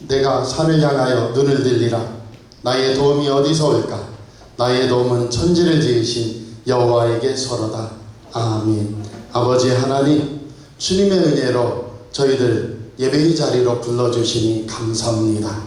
내가 산을 향하여 눈을 들리라. 나의 도움이 어디서 올까? 나의 도움은 천지를 지으신 여호와에게서로다. 아멘. 아버지 하나님, 주님의 은혜로 저희들 예배의 자리로 불러주시니 감사합니다.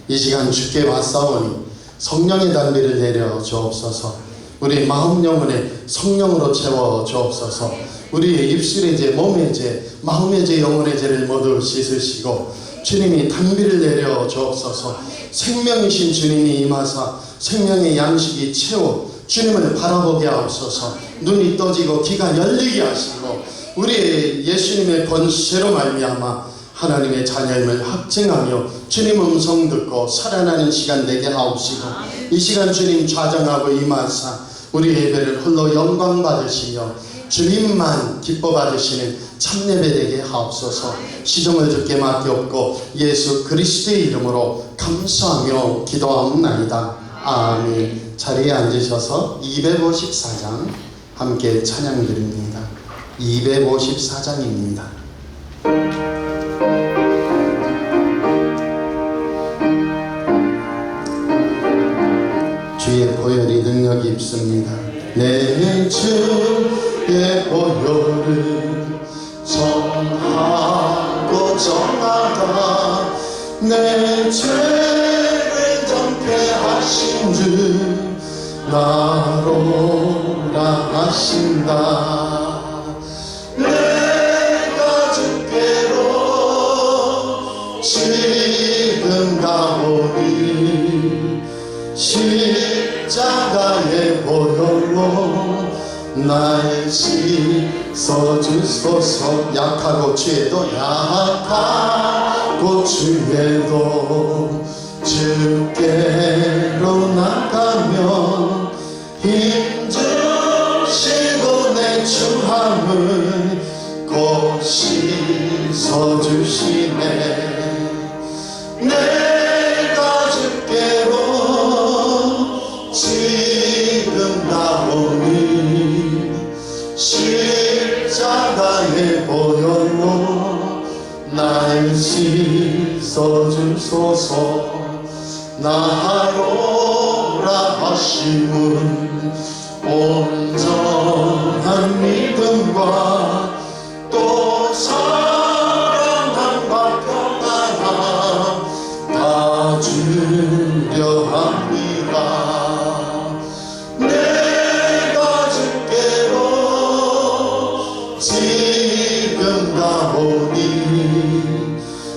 이 시간 주께 맞사오니 성령의 단비를 내려 주옵소서. 우리 마음 영혼에 성령으로 채워 주옵소서. 우리의 입술의 죄, 몸의 죄, 마음의 죄, 영혼의 죄를 모두 씻으시고 주님이 단비를 내려 주옵소서. 생명이신 주님이 임하사 생명의 양식이 채워 주님을 바라보게 하옵소서. 눈이 떠지고 귀가 열리게 하시고 우리의 예수님의 권세로 말미암아 하나님의 자녀임을 확증하며 주님 음성 듣고 살아나는 시간 되게 하옵시고, 이 시간 주님 좌정하고 임하사 우리 예배를 홀로 영광 받으시며 주님만 기뻐 받으시는 참예배 되게 하옵소서. 시종을 듣게 맡기옵고 예수 그리스도의 이름으로 감사하며 기도하옵나이다. 아멘. 자리에 앉으셔서 254장 함께 찬양 드립니다. 254장입니다. 주의 보혈이 능력이 있습니다. 내 주의 보혈을 전하고 전하다. 내 죄를 정죄하신 주 나로라 하신다. 내가 주께로 지금 가오니 십자가의 보혈로 날 씻어주소서. 약하고 죄도 약하고 죄도 주께로 나가며 힘주시고 내 추함을 곧 씻어주시네. 내가 주께로 지금 나오니 십자가의 보혈로 날 씻어주소서. 나로라 하심은 온전한 믿음과 또 사랑함과 평안함 다 주려 합니다. 내가 주께로 지금 가오니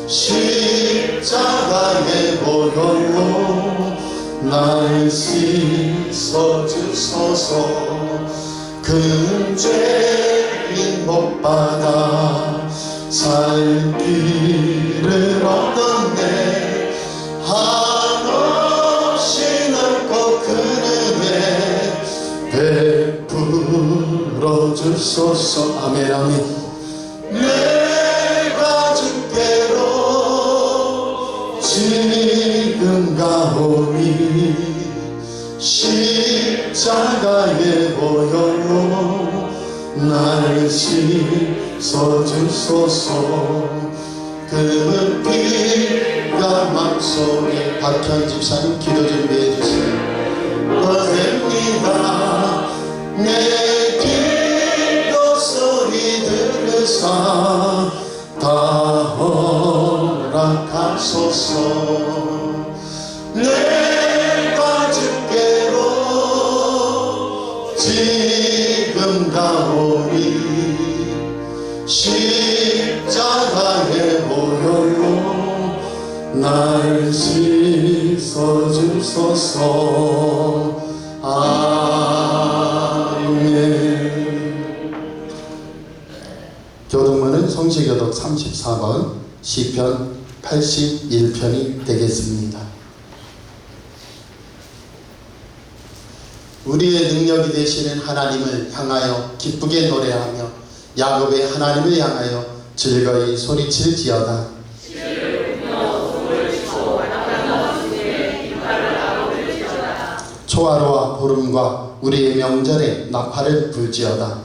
십자가의 보혈로 날 씻어주소서. 그 죄인 못 받아 살 길을 얻었네. 한없이 넓고 큰 은혜 베풀어 주소서. 아멘 아멘. 내가 주께로 지금 가오니 십자가의 보혈로 날 씻어주소서. 그 피가 맘속에 박현 집사님 기도 준비해 주세요. 어렵니다. 내 기도 소리 들으사 다 허락하소서. 내가 주께로 지금 가오니 십자가의 보혈로 날 씻어주소서. 아멘. 교독문은 성시교독 34번, 시편 81편이 되겠습니다. 우리의 능력이 되시는 하나님을 향하여 기쁘게 노래하며 야곱의 하나님을 향하여 즐거이 소리칠지어다. 초하루와 보름과 우리의 명절에 나팔을 불지어다.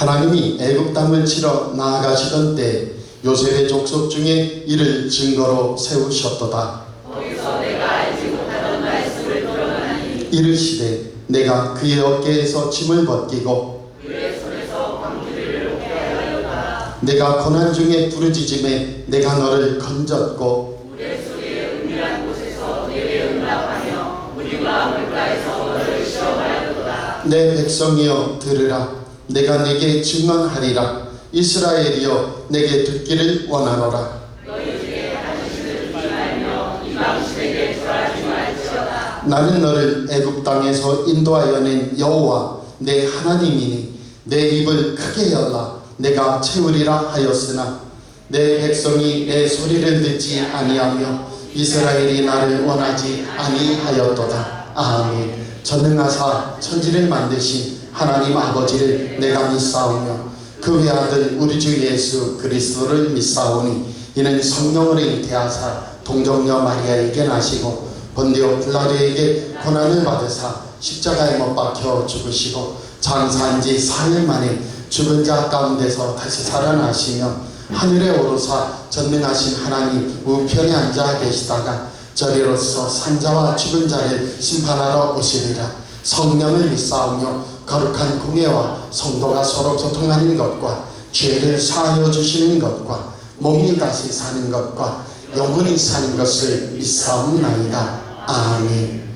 하나님이 애굽 땅을 치러 나아가시던 때 요셉의 족속 중에 이를 증거로 세우셨도다. 거기서 내가 알지 못하던 말씀을 드러나니 이르시되 내가 그의 어깨에서 짐을 벗기고 그의 손에서 광주리를 놓게 하였다. 내가 고난 중에 부르짖음에 내가 너를 건졌고 물의 소리에 은밀한 곳에서 내게 응답하며 우리가 물가에서 너를 시험하였도다. 내 백성이여 들으라. 내가 내게 증언하리라. 이스라엘이여 내게 듣기를 원하노라. 너희 중에 당신을 듣지 말며 이방신에게 절하지 말지어다. 나는 너를 애굽 땅에서 인도하여 낸 여호와 내 하나님이니 내 입을 크게 열라. 내가 채우리라 하였으나 내 백성이 내 소리를 듣지 아니하며 이스라엘이 나를 원하지 아니하였도다. 아멘. 전능하사 천지를 만드신 하나님 아버지를 내가 믿사오며 그 외아들 우리 주 예수 그리스도를 믿사오니 이는 성령으로 잉태하사 동정녀 마리아에게 나시고 본디오 빌라도에게 고난을 받으사 십자가에 못 박혀 죽으시고 장사한 지 4일 만에 죽은 자 가운데서 다시 살아나시며 하늘에 오르사 전능하신 하나님 우편에 앉아 계시다가 저리로서 산자와 죽은 자를 심판하러 오시리라. 성령을 믿사오며 거룩한 공예와 성도가 서로 소통하는 것과 죄를 사하여 주시는 것과 몸이 다시 사는 것과 영원히 사는 것을 믿사옵나이다. 아멘.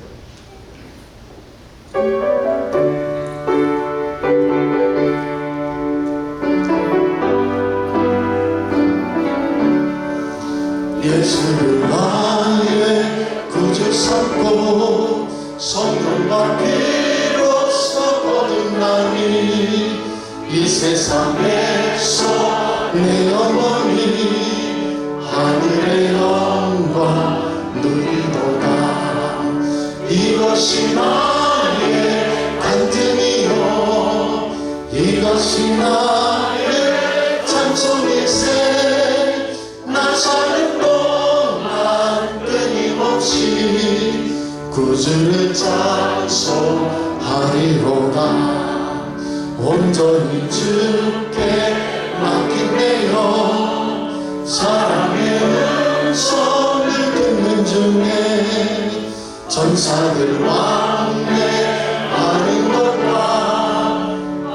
예수를 나의 구주 삼고 성령과 피로써 거듭나니 이 세상에서 내 영혼이 하늘의 영광 누리도다. 이것이 나의 간증이요 이것이 나의 찬송일세. 나 사는 동안 끊임없이 구주를 찬송하리로다. 온전히 주께 맡긴대요. 사랑의 음성을 듣는 중에 전사들 왕래하는 것과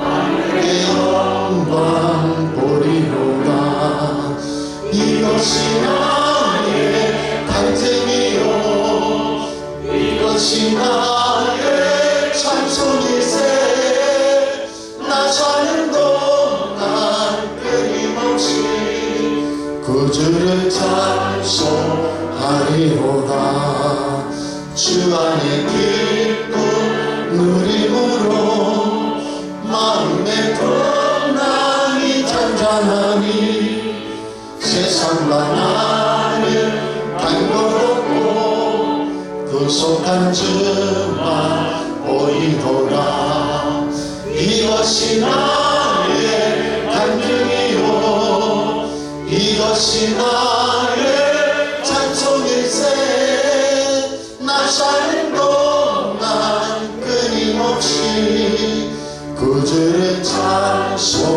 하늘의 영광 보리로다. 이것이 나의 간증이요 이것이 나의 찬송일세. 나 사는 동안 끊임없이 구주를 찬송하리로다. 주 안에 기쁨 누림으로 마음의 평안이 잔잔하니 세상과 나를 단거롭고 구속한 주만 보이도다. 이것이 나의 간증이요 이것이 나의 찬송일세. 나 사는 동안 끊임없이 구주를 찬송하리로다.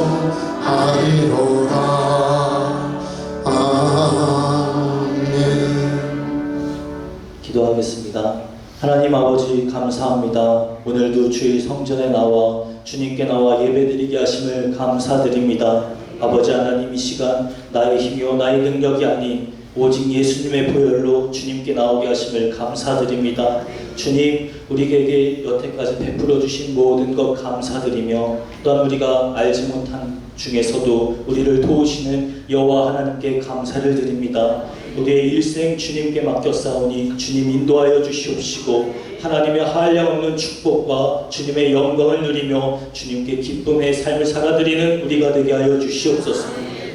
기도하겠습니다. 하나님 아버지 감사합니다. 오늘도 주의 성전에 나와 주님께 나와 예배드리게 하심을 감사드립니다. 아버지 하나님 이 시간 나의 힘이요 나의 능력이 아닌 오직 예수님의 보혈로 주님께 나오게 하심을 감사드립니다. 주님 우리에게 여태까지 베풀어 주신 모든 것 감사드리며 또한 우리가 알지 못한 중에서도 우리를 도우시는 여호와 하나님께 감사를 드립니다. 우리의 일생 주님께 맡겼사오니 주님 인도하여 주시옵시고 하나님의 한량없는 축복과 주님의 영광을 누리며 주님께 기쁨의 삶을 살아드리는 우리가 되게 하여 주시옵소서.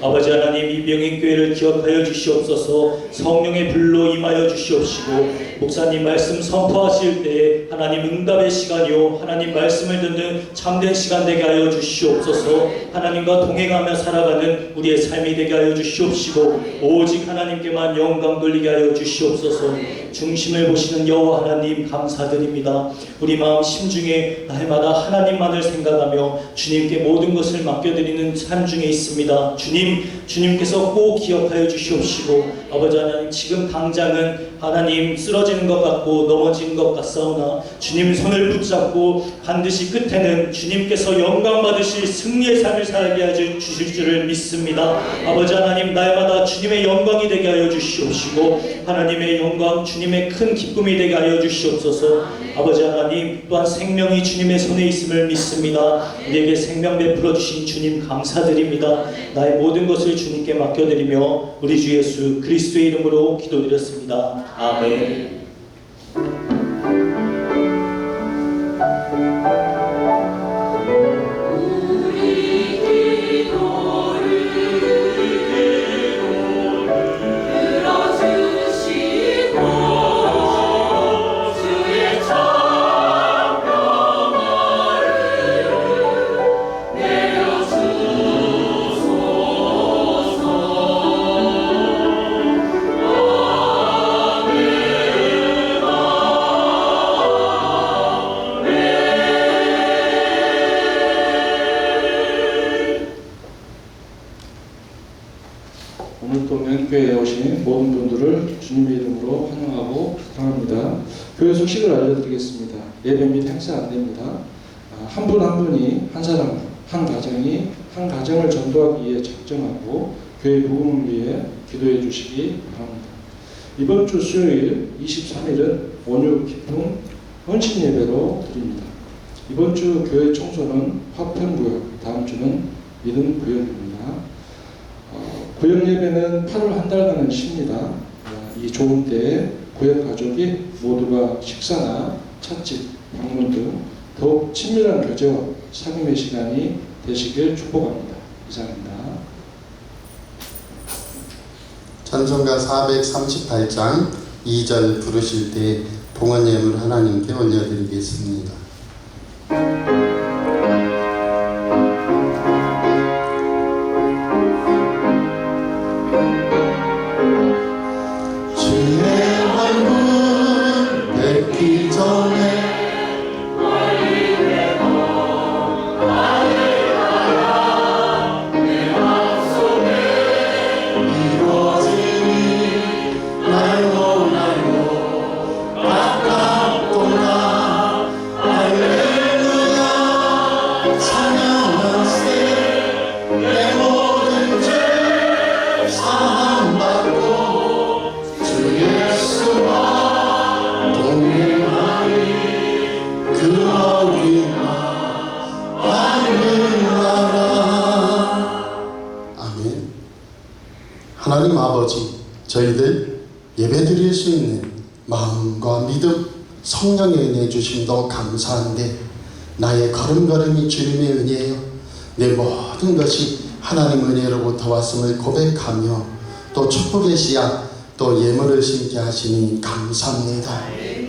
아버지 하나님, 이 명인교회를 기억하여 주시옵소서. 성령의 불로 임하여 주시옵시고, 목사님 말씀 선포하실 때 하나님 응답의 시간이요, 하나님 말씀을 듣는 참된 시간 되게 하여 주시옵소서. 하나님과 동행하며 살아가는 우리의 삶이 되게 하여 주시옵시고, 오직 하나님께만 영광 돌리게 하여 주시옵소서. 중심을 보시는 여호와 하나님 감사드립니다. 우리 마음 심중에 날마다 하나님만을 생각하며 주님께 모든 것을 맡겨드리는 삶 중에 있습니다. 주님께서 꼭 기억하여 주시옵시고, 아버지 하나님, 지금 당장은 하나님 쓰러지는 것 같고 넘어지는 것 같사오나 주님 손을 붙잡고 반드시 끝에는 주님께서 영광 받으실 승리의 삶을 살게 하여 주실 줄을 믿습니다. 아버지 하나님, 날마다 주님의 영광이 되게 하여 주시옵시고, 하나님의 영광, 주님의 큰 기쁨이 되게 하여 주시옵소서. 아버지 하나님, 또한 생명이 주님의 손에 있음을 믿습니다. 우리에게 생명 베풀어 주신 주님 감사드립니다. 나의 모든 것을 주님께 맡겨드리며 우리 주 예수 그리스도의 이름으로 기도드렸습니다. 아멘. 오늘도 명인교회에 오신 모든 분들을 주님의 이름으로 환영하고 사랑합니다. 교회 소식을 알려드리겠습니다. 예배 및 행사 안내입니다. 한 분 한 분이 한 사람, 한 가정이 한 가정을 전도하기 위해 작정하고 교회 부흥을 위해 기도해 주시기 바랍니다. 이번 주 수요일 23일은 원유 기쁨 헌신 예배로 드립니다. 이번 주 교회 청소는 화평구역, 다음 주는 믿음 구역입니다. 구역 예배는 8월 한 달간은 쉽니다. 이 좋은 때에 구역 가족이 모두가 식사나 찻집, 방문 등 더욱 친밀한 교제와 사귐의 시간이 되시길 축복합니다. 이상입니다. 찬송가 438장 2절 부르실 때 봉헌 예물 하나님께 올려드리겠습니다. 하나님 아버지, 저희들 예배드릴 수 있는 마음과 믿음, 성령의 은혜 주심도 감사한데 나의 걸음걸음이 주님의 은혜예요. 내 모든 것이 하나님 은혜로부터 왔음을 고백하며 또 축복의 씨앗, 또 예물을 심게 하시니 감사합니다.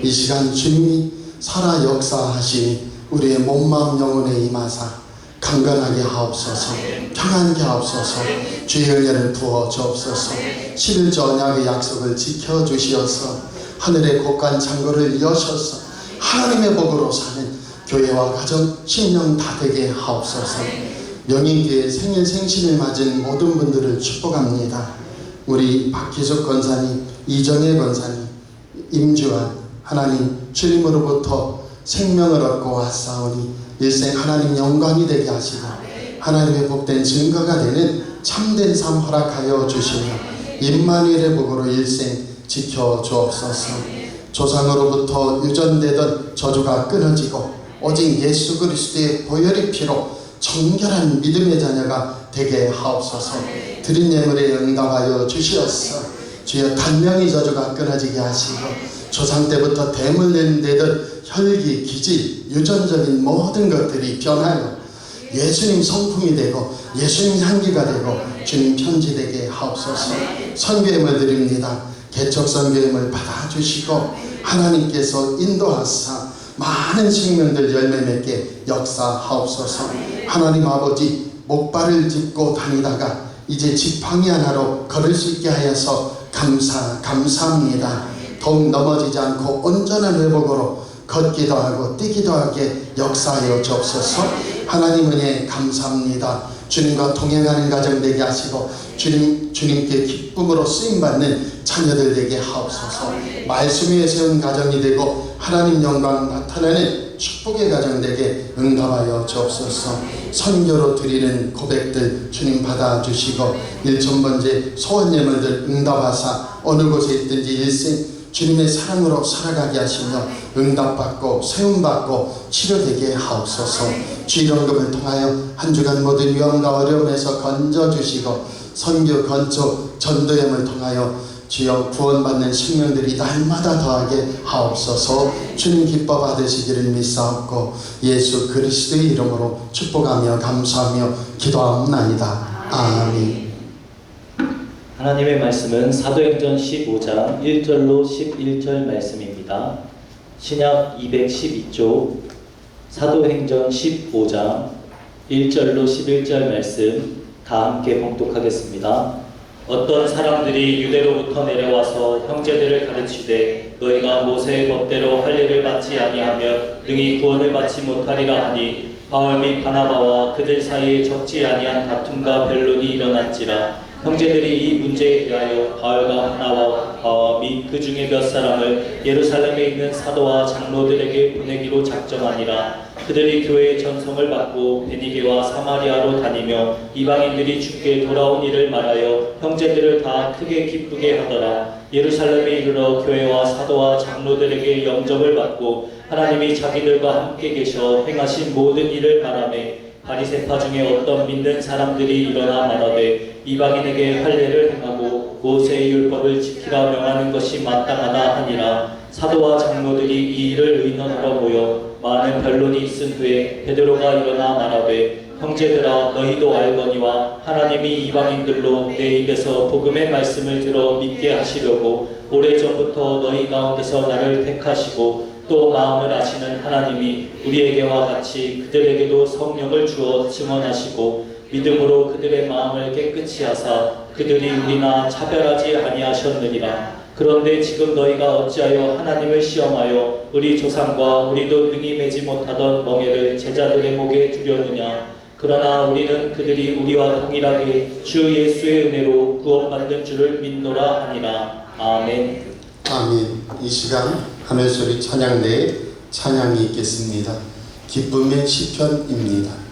이 시간 주님이 살아 역사하시니 우리의 몸, 마음, 영혼에 임하사 강건하게 하옵소서, 평안케 하옵소서, 주의 은혜를 부어 주옵소서, 11조 언약의 약속을 지켜주시어서 하늘의 곳간 창고를 여셔서 하나님의 복으로 사는 교회와 가정, 심령 다 되게 하옵소서. 명인교회 생일 생신을 맞은 모든 분들을 축복합니다. 우리 박희숙 권사님, 이정혜 권사님, 임주환, 하나님 주님으로부터 생명을 얻고 왔사오니 일생 하나님 영광이 되게 하시고 하나님의 복된 증거가 되는 참된 삶 허락하여 주시며 임마누엘의 복으로 일생 지켜 주옵소서. 조상으로부터 유전되던 저주가 끊어지고 오직 예수 그리스도의 보혈의 피로 정결한 믿음의 자녀가 되게 하옵소서. 드린 예물에 응답하여 주시옵소서. 주여 단명의 저주가 끊어지게 하시고 조상 때부터 대물림되던 혈기, 기질, 유전적인 모든 것들이 변하여 예수님 성품이 되고 예수님 향기가 되고 주님 편지되게 하옵소서. 선교임을 드립니다. 개척 선교임을 받아주시고 하나님께서 인도하사 많은 생명들 열매 맺게 역사하옵소서. 하나님 아버지, 목발을 짚고 다니다가 이제 지팡이 하나로 걸을 수 있게 하여서 감사합니다. 더욱 넘어지지 않고 온전한 회복으로 걷기도 하고 뛰기도 하게 역사하여 주옵소서. 하나님 은혜 감사합니다. 주님과 동행하는 가정 되게 하시고 주님께 기쁨으로 쓰임받는 자녀들 되게 하옵소서. 말씀 위에 세운 가정이 되고 하나님 영광 나타나는 축복의 가정 되게 응답하여 주옵소서. 선교로 드리는 고백들 주님 받아주시고 일천번째 소원 예물들 응답하사 어느 곳에 있든지 일생 주님의 사랑으로 살아가게 하시며 응답받고 세움받고 치료되게 하옵소서. 주일원금을 통하여 한 주간 모든 위험과 어려움에서 건져주시고 선교 건축 전도염을 통하여 주여 구원받는 생명들이 날마다 더하게 하옵소서. 주님 기뻐 받으시기를 믿사옵고 예수 그리스도의 이름으로 축복하며 감사하며 기도하옵나이다. 아멘. 하나님의 말씀은 사도행전 15장 1절로 11절 말씀입니다. 신약 212쪽 사도행전 15장 1절로 11절 말씀 다 함께 봉독하겠습니다. 어떤 사람들이 유대로부터 내려와서 형제들을 가르치되 너희가 모세의 법대로 할례를 받지 아니하면 능히 구원을 받지 못하리라 하니 바울 및 바나바와 그들 사이에 적지 아니한 다툼과 변론이 일어났지라. 형제들이 이 문제에 대하여 바울과 바나바 및 그 중에 몇 사람을 예루살렘에 있는 사도와 장로들에게 보내기로 작정하니라. 그들이 교회의 전성을 받고 베니게와 사마리아로 다니며 이방인들이 주께 돌아온 일을 말하여 형제들을 다 크게 기쁘게 하더라. 예루살렘에 이르러 교회와 사도와 장로들에게 영접을 받고 하나님이 자기들과 함께 계셔 행하신 모든 일을 말하매 바리새파 중에 어떤 믿는 사람들이 일어나 말하되 이방인에게 할례를 행하고 모세의 율법을 지키라 명하는 것이 마땅하다 하니라. 사도와 장로들이 이 일을 의논하러 모여 많은 변론이 있은 후에 베드로가 일어나 말하되 형제들아 너희도 알거니와 하나님이 이방인들로 내 입에서 복음의 말씀을 들어 믿게 하시려고 오래전부터 너희 가운데서 나를 택하시고 또 마음을 아시는 하나님이 우리에게와 같이 그들에게도 성령을 주어 증언하시고 믿음으로 그들의 마음을 깨끗이 하사 그들이 우리나 차별하지 아니하셨느니라. 그런데 지금 너희가 어찌하여 하나님을 시험하여 우리 조상과 우리도 능히 매지 못하던 멍에를 제자들의 목에 두려느냐. 그러나 우리는 그들이 우리와 동일하게 주 예수의 은혜로 구원받는 줄을 믿노라 하니라. 아멘. 아멘. 이 시간 하늘소리 찬양대에 찬양이 있겠습니다. 기쁨의 시편입니다.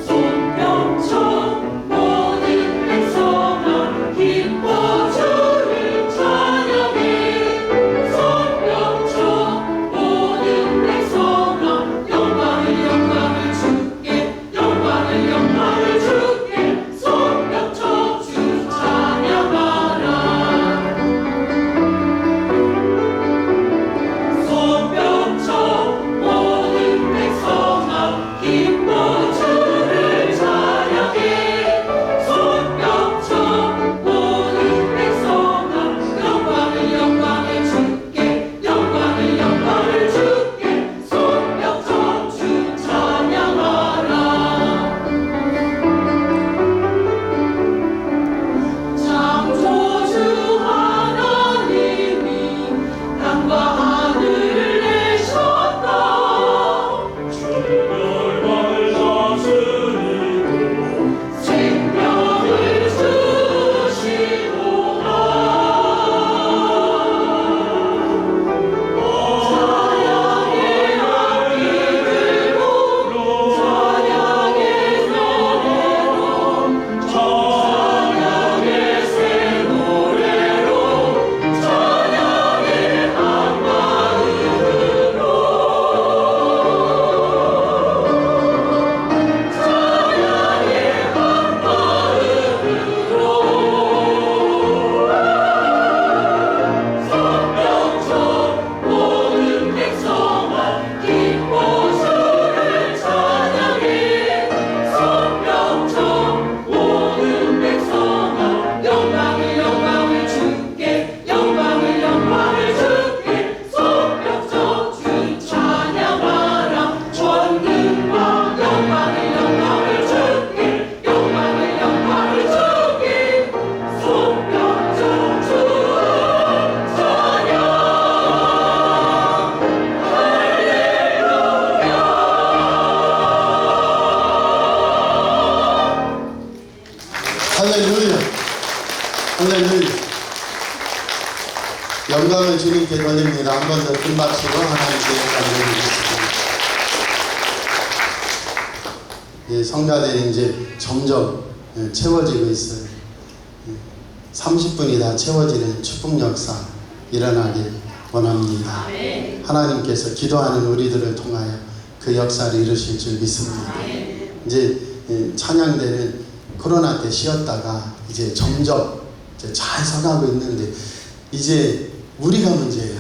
손 펴 모든 백성 이렇게 돌립니다. 한 번 더 큰 박수로 하나님께 감사드리겠습니다. 예, 성가대는 이제 점점 채워지고 있어요. 30분이 다 채워지는 축복 역사 일어나길 원합니다. 하나님께서 기도하는 우리들을 통하여 그 역사를 이루실 줄 믿습니다. 이제 찬양대는 코로나 때 쉬었다가 이제 점점 이제 잘 서가고 있는데 이제 우리가 문제예요.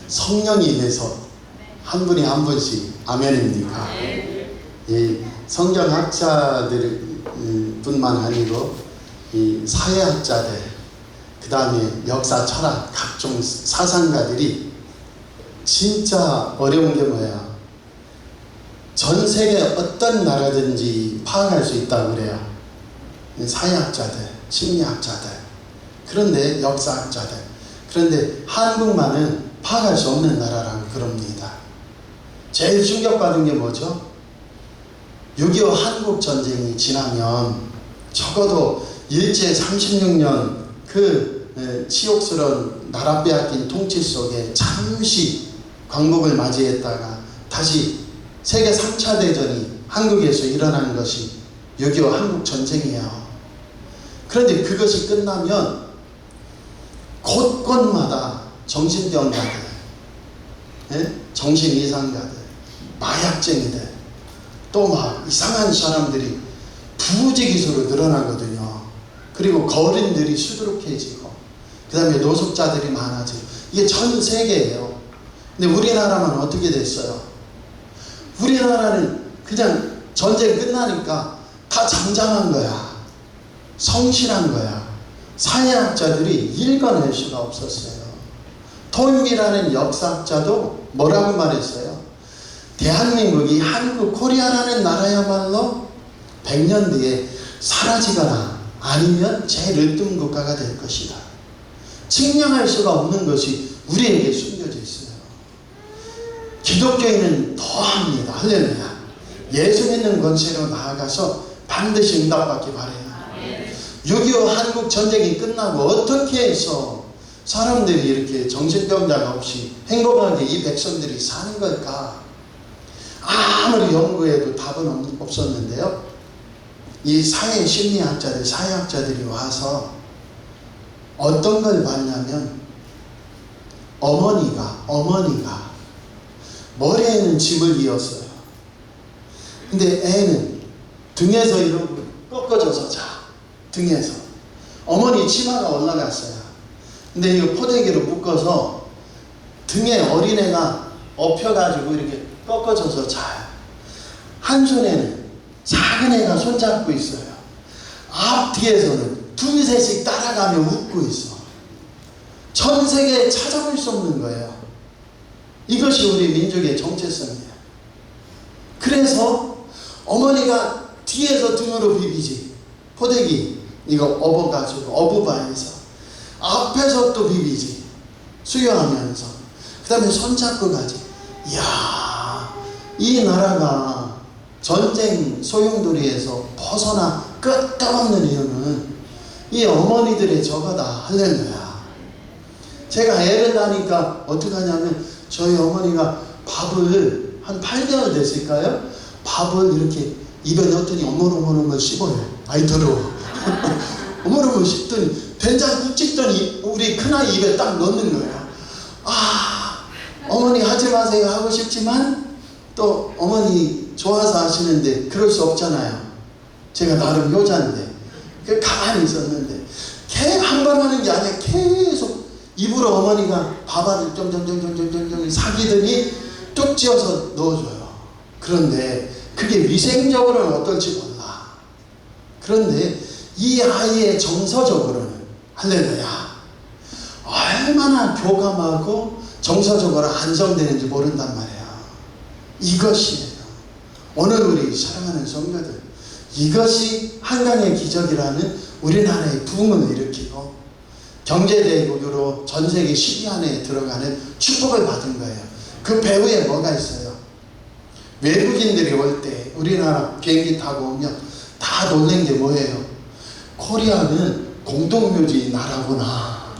성령이 임해서 한 분이 한 분씩 아멘입니까? 이 성경학자들 뿐만 아니고 이 사회학자들, 그 다음에 역사, 철학, 각종 사상가들이 진짜 어려운 게 뭐야? 전 세계 어떤 나라든지 파악할 수 있다고 그래요. 사회학자들, 심리학자들, 그런데 역사학자들, 그런데 한국만은 파악할 수 없는 나라라고 그럽니다. 제일 충격받은 게 뭐죠? 6.25 한국전쟁이 지나면 적어도 일제 36년 그 치욕스러운 나라 빼앗긴 통치 속에 잠시 광복을 맞이했다가 다시 세계 3차 대전이 한국에서 일어난 것이 6.25 한국전쟁이에요. 그런데 그것이 끝나면 곳곳마다 정신병자들, 정신이상자들, 마약쟁이들, 또 막 이상한 사람들이 부지기수로 늘어나거든요. 그리고 거린들이 수두룩해지고, 그 다음에 노숙자들이 많아지고, 이게 전 세계예요. 근데 우리나라만 어떻게 됐어요? 우리나라는 그냥 전쟁 끝나니까 다 잠잠한 거야. 성실한 거야. 사회학자들이 읽어낼 수가 없었어요. 토임이라는 역사학자도 뭐라고 말했어요? 대한민국이 한국, 코리아라는 나라야말로 100년 뒤에 사라지거나 아니면 제1등 국가가 될 것이다. 측량할 수가 없는 것이 우리에게 숨겨져 있어요. 기독교인은 더합니다. 할렐루야. 예수 믿는 권세로 나아가서 반드시 응답받기 바래요. 6.25 한국 전쟁이 끝나고 어떻게 해서 사람들이 이렇게 정신병자가 없이 행복하게 이 백성들이 사는 걸까? 아무리 연구해도 답은 없었는데요. 이 사회 심리학자들, 사회학자들이 와서 어떤 걸 봤냐면 어머니가 머리에는 집을 이었어요. 근데 애는 등에서 이렇게 꺾어져서 자. 등에서. 어머니 치마가 올라갔어요. 근데 이거 포대기로 묶어서 등에 어린애가 엎혀가지고 이렇게 꺾어져서 자요. 한 손에는 작은 애가 손잡고 있어요. 앞뒤에서는 둘셋씩 따라가며 웃고 있어. 전 세계에 찾아볼 수 없는 거예요. 이것이 우리 민족의 정체성이에요. 그래서 어머니가 뒤에서 등으로 비비지. 포대기 이거 업어가지고 어부바에서 앞에서 또 비비지. 수여하면서 그 다음에 손잡고 가지. 이야, 이 나라가 전쟁 소용돌이에서 벗어나 끄떡없는 이유는 이 어머니들의 저거다. 할렐루야. 제가 애를 낳으니까 어떻게 하냐면 저희 어머니가 밥을 한 8개월 됐을까요? 밥을 이렇게 입에 넣었더니 어머러머러 씹어요. 아이 더러워. 어머러머러 씹더니 된장국 찍더니 우리 큰아이 입에 딱 넣는 거예요. 아, 어머니 하지 마세요 하고 싶지만 또 어머니 좋아서 하시는데 그럴 수 없잖아요. 제가 나름 효자인데 가만히 있었는데 한 번 하는 게 아니라 계속 입으로 어머니가 밥알을 점점점점점점 사기더니 뚝 찌어서 넣어줘요. 그런데 그게 위생적으로는 어떨지 몰라. 그런데 이 아이의 정서적으로는 할렐루야 얼마나 교감하고 정서적으로 안정되는지 모른단 말이야. 이것이에요. 오늘 우리 사랑하는 성도들, 이것이 한강의 기적이라는 우리나라의 붐을 일으키고 경제대국으로 전세계 10위 안에 들어가는 축복을 받은 거예요. 그 배후에 뭐가 있어요? 외국인들이 올 때 우리나라 비행기 타고 오면 다 놀란 게 뭐예요? 코리아는 공동묘지 나라구나.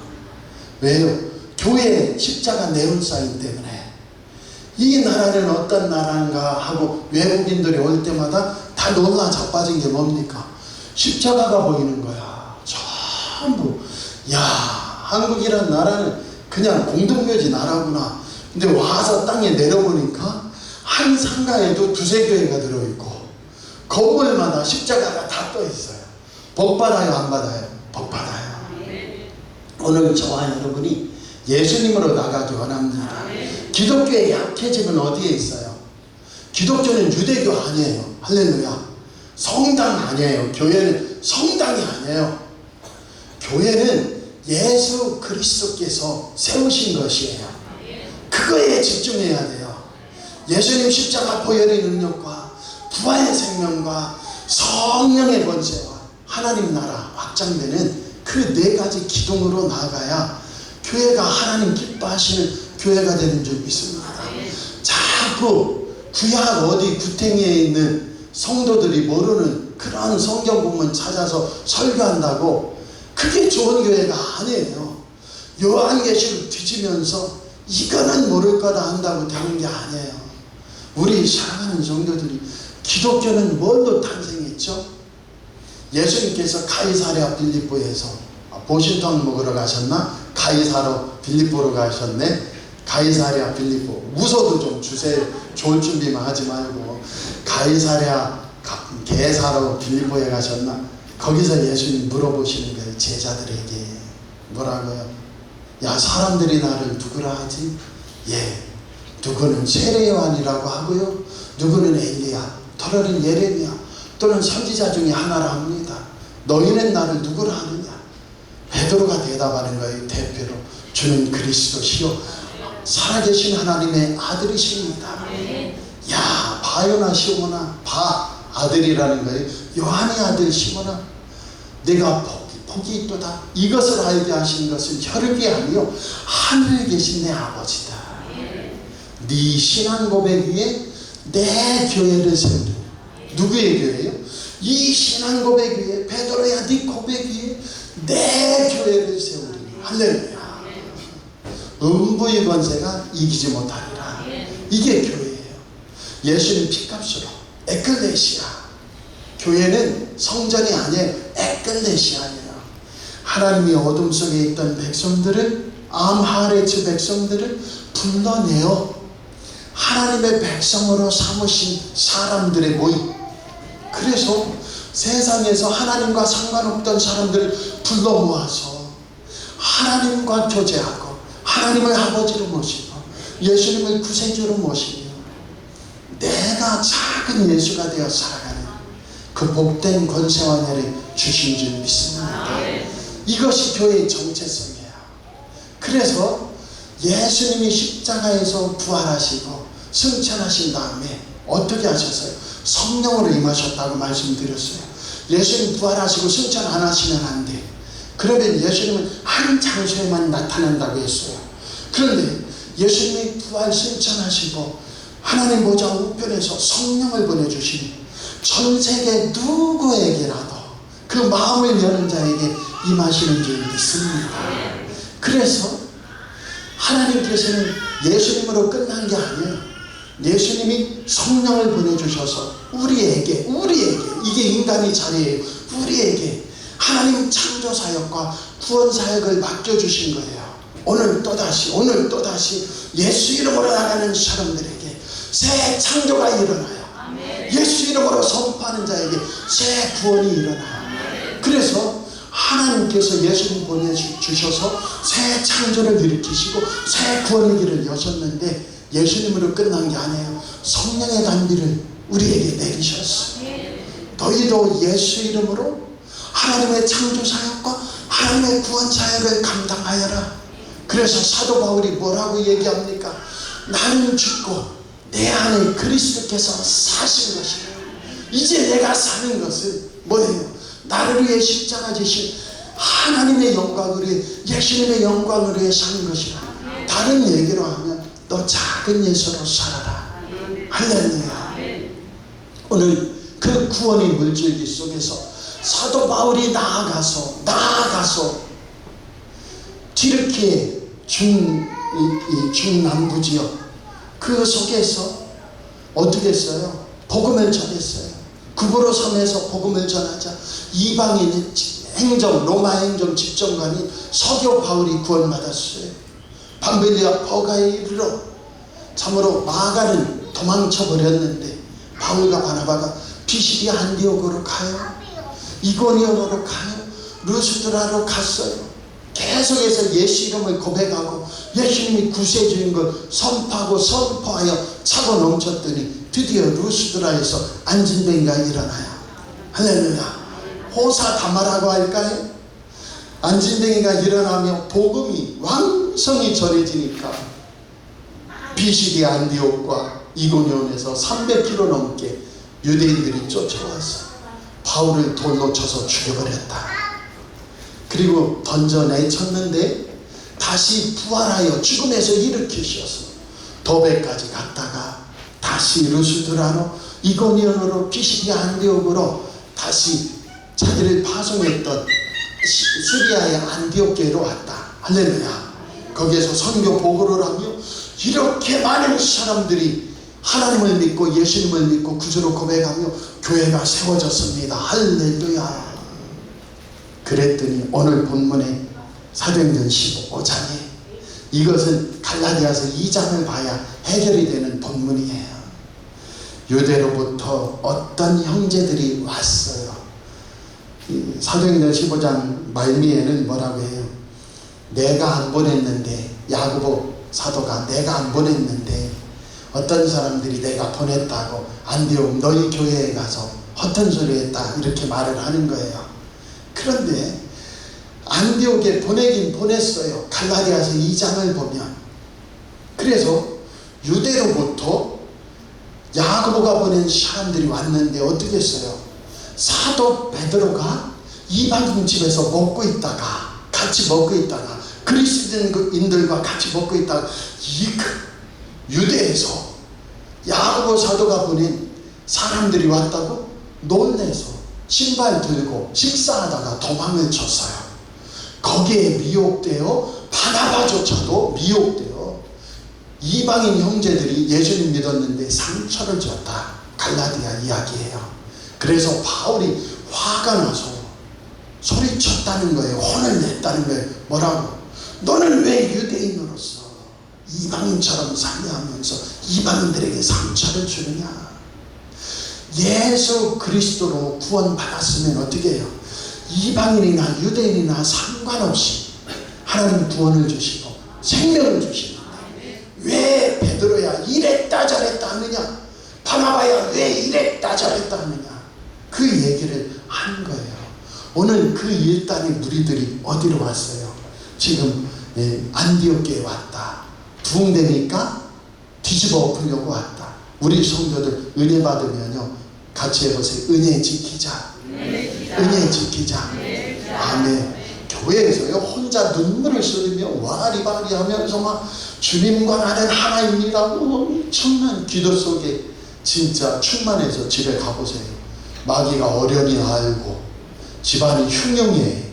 왜요? 교회 십자가 내온 사인 때문에 이 나라는 어떤 나라인가 하고 외국인들이 올 때마다 다 놀라 자빠진 게 뭡니까? 십자가가 보이는 거야. 전부. 야, 한국이란 나라는 그냥 공동묘지 나라구나. 근데 와서 땅에 내려보니까 한 상가에도 두세 교회가 들어있고 건물마다 십자가가 다 떠있어요. 복 받아요, 안 받아요? 복 받아요. 오늘 저와 여러분이 예수님으로 나가기 원합니다. 기독교의 약해짐은 어디에 있어요? 기독교는 유대교 아니에요. 할렐루야. 성당 아니에요. 교회는 성당이 아니에요. 교회는 예수 그리스도께서 세우신 것이에요. 그거에 집중해야 돼요. 예수님 십자가 보혈의 능력과 부활의 생명과 성령의 권세와 하나님 나라 확장되는 그 네 가지 기둥으로 나아가야 교회가 하나님 기뻐하시는 교회가 되는 줄 믿습니다. 자꾸 구약 어디 구탱이에 있는 성도들이 모르는 그런 성경 부분 찾아서 설교한다고 그게 좋은 교회가 아니에요. 요한계시를 뒤지면서 이거는 모를 거다 한다고 되는 게 아니에요. 우리 사랑하는 성도들이 기독교는 뭘로 탄생했죠? 예수님께서 가이사랴 빌립보에서 보신탕 먹으러 가셨나? 가이사로 빌립보로 가셨네. 가이사랴 빌립보. 무소도 좀 주세요. 좋을 준비만 하지 말고. 가이사랴 게사로 빌립보에 가셨나? 거기서 예수님 물어보시는 거예요. 제자들에게. 뭐라고요? 야, 사람들이 나를 누구라 하지? 예, 누구는 세례요한이라고 하고요, 누구는 엘리야, 또는 예레미야, 또는 선지자 중에 하나라 합니다. 너희는 나를 누구라 하느냐? 베드로가 대답하는 거예요. 대표로 주는 그리스도시요 살아계신 하나님의 아들이십니다. 야, 바요나 시모나, 아들이라는 거예요. 요한의 아들 시모나, 내가 복이 있도다. 이것을 알게 하신 것은 혈육이 아니요 하늘에 계신 내 아버지다. 네 신앙 고백 위에 내 교회를 세우리. 누구의 교회요? 이 신앙 고백 위에, 베드로야 네 고백 위에 내 교회를 세우리. 할렐루야. 음부의 권세가 이기지 못하리라. 이게 교회예요. 예수님 피값으로 에클레시아. 교회는 성전이 아니에요. 에클레시아예요. 하나님이 어둠 속에 있던 백성들을, 암하레츠 백성들을 불러내어 하나님의 백성으로 삼으신 사람들의 모임. 그래서 세상에서 하나님과 상관없던 사람들을 불러 모아서 하나님과 교제하고 하나님을 아버지로 모시고 예수님을 구세주로 모시며 내가 작은 예수가 되어 살아가는 그 복된 권세와 은혜를 주신 줄 믿습니다. 이것이 교회의 정체성이에요. 그래서 예수님이 십자가에서 부활하시고 승천하신 다음에 어떻게 하셨어요? 성령으로 임하셨다고 말씀드렸어요. 예수님 부활하시고 승천 안 하시면 안 돼. 그러면 예수님은 한 장소에만 나타난다고 했어요. 그런데 예수님이 부활 승천하시고 하나님 보좌 우편에서 성령을 보내주시니 전 세계 누구에게라도 그 마음을 여는 자에게 임하시는 줄 믿습니다. 그래서 하나님께서는 예수님으로 끝난 게 아니에요. 예수님이 성령을 보내주셔서 우리에게 이게 인간의 자리예요. 우리에게 하나님 창조사역과 구원사역을 맡겨주신 거예요. 오늘 또다시 예수 이름으로 나가는 사람들에게 새 창조가 일어나요. 예수 이름으로 선포하는 자에게 새 구원이 일어나요. 그래서 하나님께서 예수님 보내주셔서 새 창조를 일으키시고 새 구원의 길을 여셨는데 예수님으로 끝난 게 아니에요. 성령의 단비를 우리에게 내리셨어요. 너희도 예수 이름으로 하나님의 창조사역과 하나님의 구원사역을 감당하여라. 그래서 사도 바울이 뭐라고 얘기합니까? 나는 죽고 내 안에 그리스도께서 사신 것이에요. 이제 내가 사는 것은 뭐예요? 나를 위해 십자가 지신 하나님의 영광을 위해, 예수님의 영광을 위해 사는 것이라. 다른 얘기로 하면 너 작은 예수로 살아라. 할렐루야. 오늘 그 구원의 물줄기 속에서 사도 바울이 나아가서 튀르키예 중남부 지역 그 속에서 어떻게 했어요? 복음을 전했어요. 구보로 섬에서 복음을 전하자 이방인 행정 로마 행정 집정관인 서교 바울이 구원받았어요. 밤벨리아 버가에 이르러 참으로 마가는 도망쳐버렸는데 바울과 바나바가 피시디아 안디옥으로 가요. 이고니온으로 가요. 루스드라로 갔어요. 계속해서 예수 이름을 고백하고 예수님이 구세주인 걸 선포하고 선포하여 차고 넘쳤더니 드디어 루스드라에서 안진뱅이가 일어나요. 할렐루야. 호사다마라고 할까요? 안진뱅이가 일어나며 복음이 왕성히 전해지니까 비시디아 안디옥과 이고니온에서 300km 넘게 유대인들이 쫓아와서 바울을 돌로 쳐서 죽여버렸다. 그리고 던져내쳤는데 다시 부활하여 죽음에서 일으키셔서 도배까지 갔다가 다시 루스드라로 이고니온으로 피시디아 안디옥으로 다시 자기를 파송했던 시리아의 안디옥교회로 왔다. 할렐루야. 거기에서 선교 보고를 하며 이렇게 많은 사람들이 하나님을 믿고 예수님을 믿고 구주로 고백하며 교회가 세워졌습니다. 할렐루야. 그랬더니 오늘 본문에 사도행전 15장에 이것은 갈라디아서 2장을 봐야 해결이 되는 본문이에요. 유대로부터 어떤 형제들이 왔어요. 사도행전 15장 말미에는 뭐라고 해요? 내가 안 보냈는데, 야고보 사도가 내가 안 보냈는데 어떤 사람들이 내가 보냈다고 안디옥 너희 교회에 가서 헛된 소리 했다 이렇게 말을 하는 거예요. 그런데 안디옥에 보내긴 보냈어요. 갈라디아서 2장을 보면. 그래서 유대로부터 야고보가 보낸 사람들이 왔는데 어떻게 했어요? 사도 베드로가 이방인 집에서 먹고 있다가 같이 먹고 있다가 그리스도인들과 같이 먹고 있다가 유대에서 야고보 사도가 보낸 사람들이 왔다고 놀래서 신발 들고 식사하다가 도망을 쳤어요. 거기에 미혹되어 바나바조차도 미혹되어 이방인 형제들이 예수님 믿었는데 상처를 줬다. 갈라디아 이야기예요. 그래서 바울이 화가 나서 소리쳤다는 거예요. 혼을 냈다는 거예요. 뭐라고? 너는 왜 유대인으로서 이방인처럼 살려하면서 이방인들에게 상처를 주느냐? 예수 그리스도로 구원받았으면 어떻게 해요? 이방인이나 유대인이나 상관없이 하나님 구원을 주시고 생명을 주시는데 왜 베드로야 이랬다 저랬다 하느냐? 바나바야 왜 이랬다 저랬다 하느냐? 그 얘기를 한 거예요. 오늘 그 일단의 무리들이 어디로 왔어요? 지금 안디옥교에 왔다. 부흥되니까 뒤집어 엎으려고 왔다. 우리 성도들 은혜 받으면요 같이 해보세요. 은혜 지키자. 은혜 지키자. 아멘. 교회에서요 혼자 눈물을 흘리며 와리바리 하면서 막 주님과 나는 하나입니다. 엄청난 기도 속에 진짜 충만해서 집에 가보세요. 마귀가 어련히 알고 집안이 흉흉해.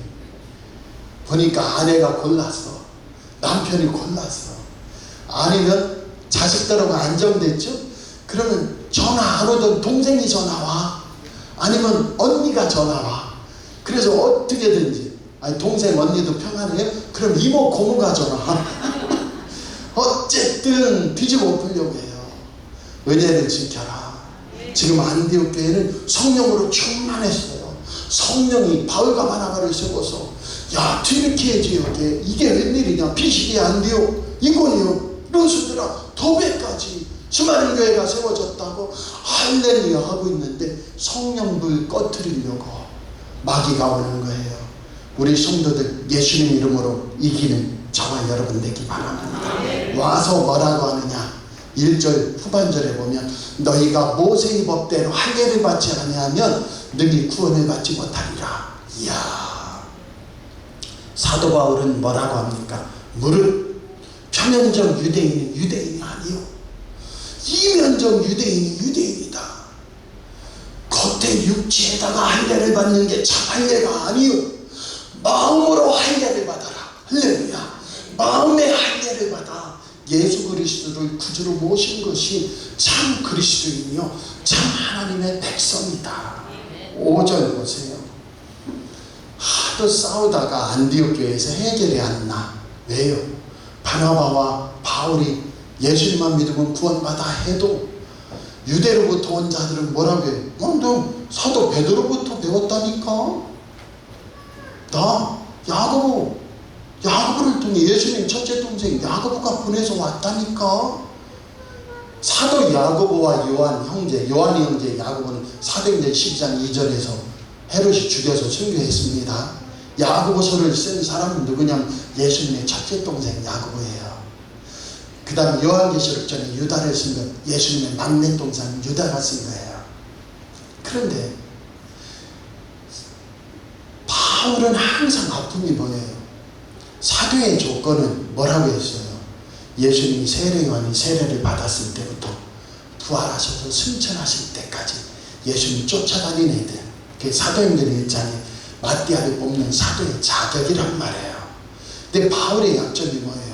보니까 아내가 골랐어. 남편이 골랐어. 아니면 자식들하고 안정됐죠? 그러면 전화 안 오던 동생이 전화와. 아니면 언니가 전화와. 그래서 어떻게든지 아니 동생 언니도 평안해요? 그럼 이모 고모가 전화. 어쨌든 뒤집어 엎으려고 해요. 은혜를 지켜라. 지금 안디옥 교회는 성령으로 충만했어요. 성령이 바울과 바나바를 세워서 야 튀르키예 지역에 이게 웬일이냐? 피시디아 안디옥 이고니온 루스드라 도배까지 수많은 교회가 세워졌다고 할렐루야 하고 있는데 성령불 꺼트리려고 마귀가 오는 거예요. 우리 성도들 예수님 이름으로 이기는 저와 여러분 되기 바랍니다. 와서 뭐라고 하느냐? 1절 후반절에 보면 너희가 모세의 법대로 할례를 받지 아니하면 능히 구원을 받지 못하리라. 이야, 사도 바울은 뭐라고 합니까? 무릇 표면적 유대인은 유대인이 아니요 이면적 유대인이 유대인이다. 겉에 육체에다가 할례를 받는 게 참 할례가 아니요 마음으로 할례를 받아라. 할렐루야. 마음의 할례를 받아 예수 그리스도를 구주로 모신 것이 참 그리스도이며 참 하나님의 백성이다. 5절 보세요. 하도 싸우다가 안디옥 교회에서 해결이 안 나. 왜요? 바나바와 바울이 예수님만 믿으면 구원받아 해도 유대로부터 온 자들은 뭐라고 해요? 너 사도 베드로부터 배웠다니까. 나 야고보를 통해 예수님 첫째 동생 야고보가 보내서 왔다니까. 사도 야고보와 요한 형제, 요한의 형제 야고보는 사도행전 12장 2절에서 헤롯이 죽여서 순교했습니다. 야고보서를 쓴 사람은 누구냐면 예수님의 첫째 동생 야고보예요. 그 다음 요한계시록 전에 유다를 쓴 건 예수님의 막내 동생 유다가 쓴 거예요. 그런데 바울은 항상 아픔이 뭐예요? 사도의 조건은 뭐라고 했어요? 예수님이 세례요한이 세례를 받았을 때부터 부활하셔서 승천하실 때까지 예수님 쫓아다닌 애들, 그게 사도행전 1장에 마띠아를 뽑는 사도의 자격이란 말이에요. 근데 바울의 약점이 뭐예요?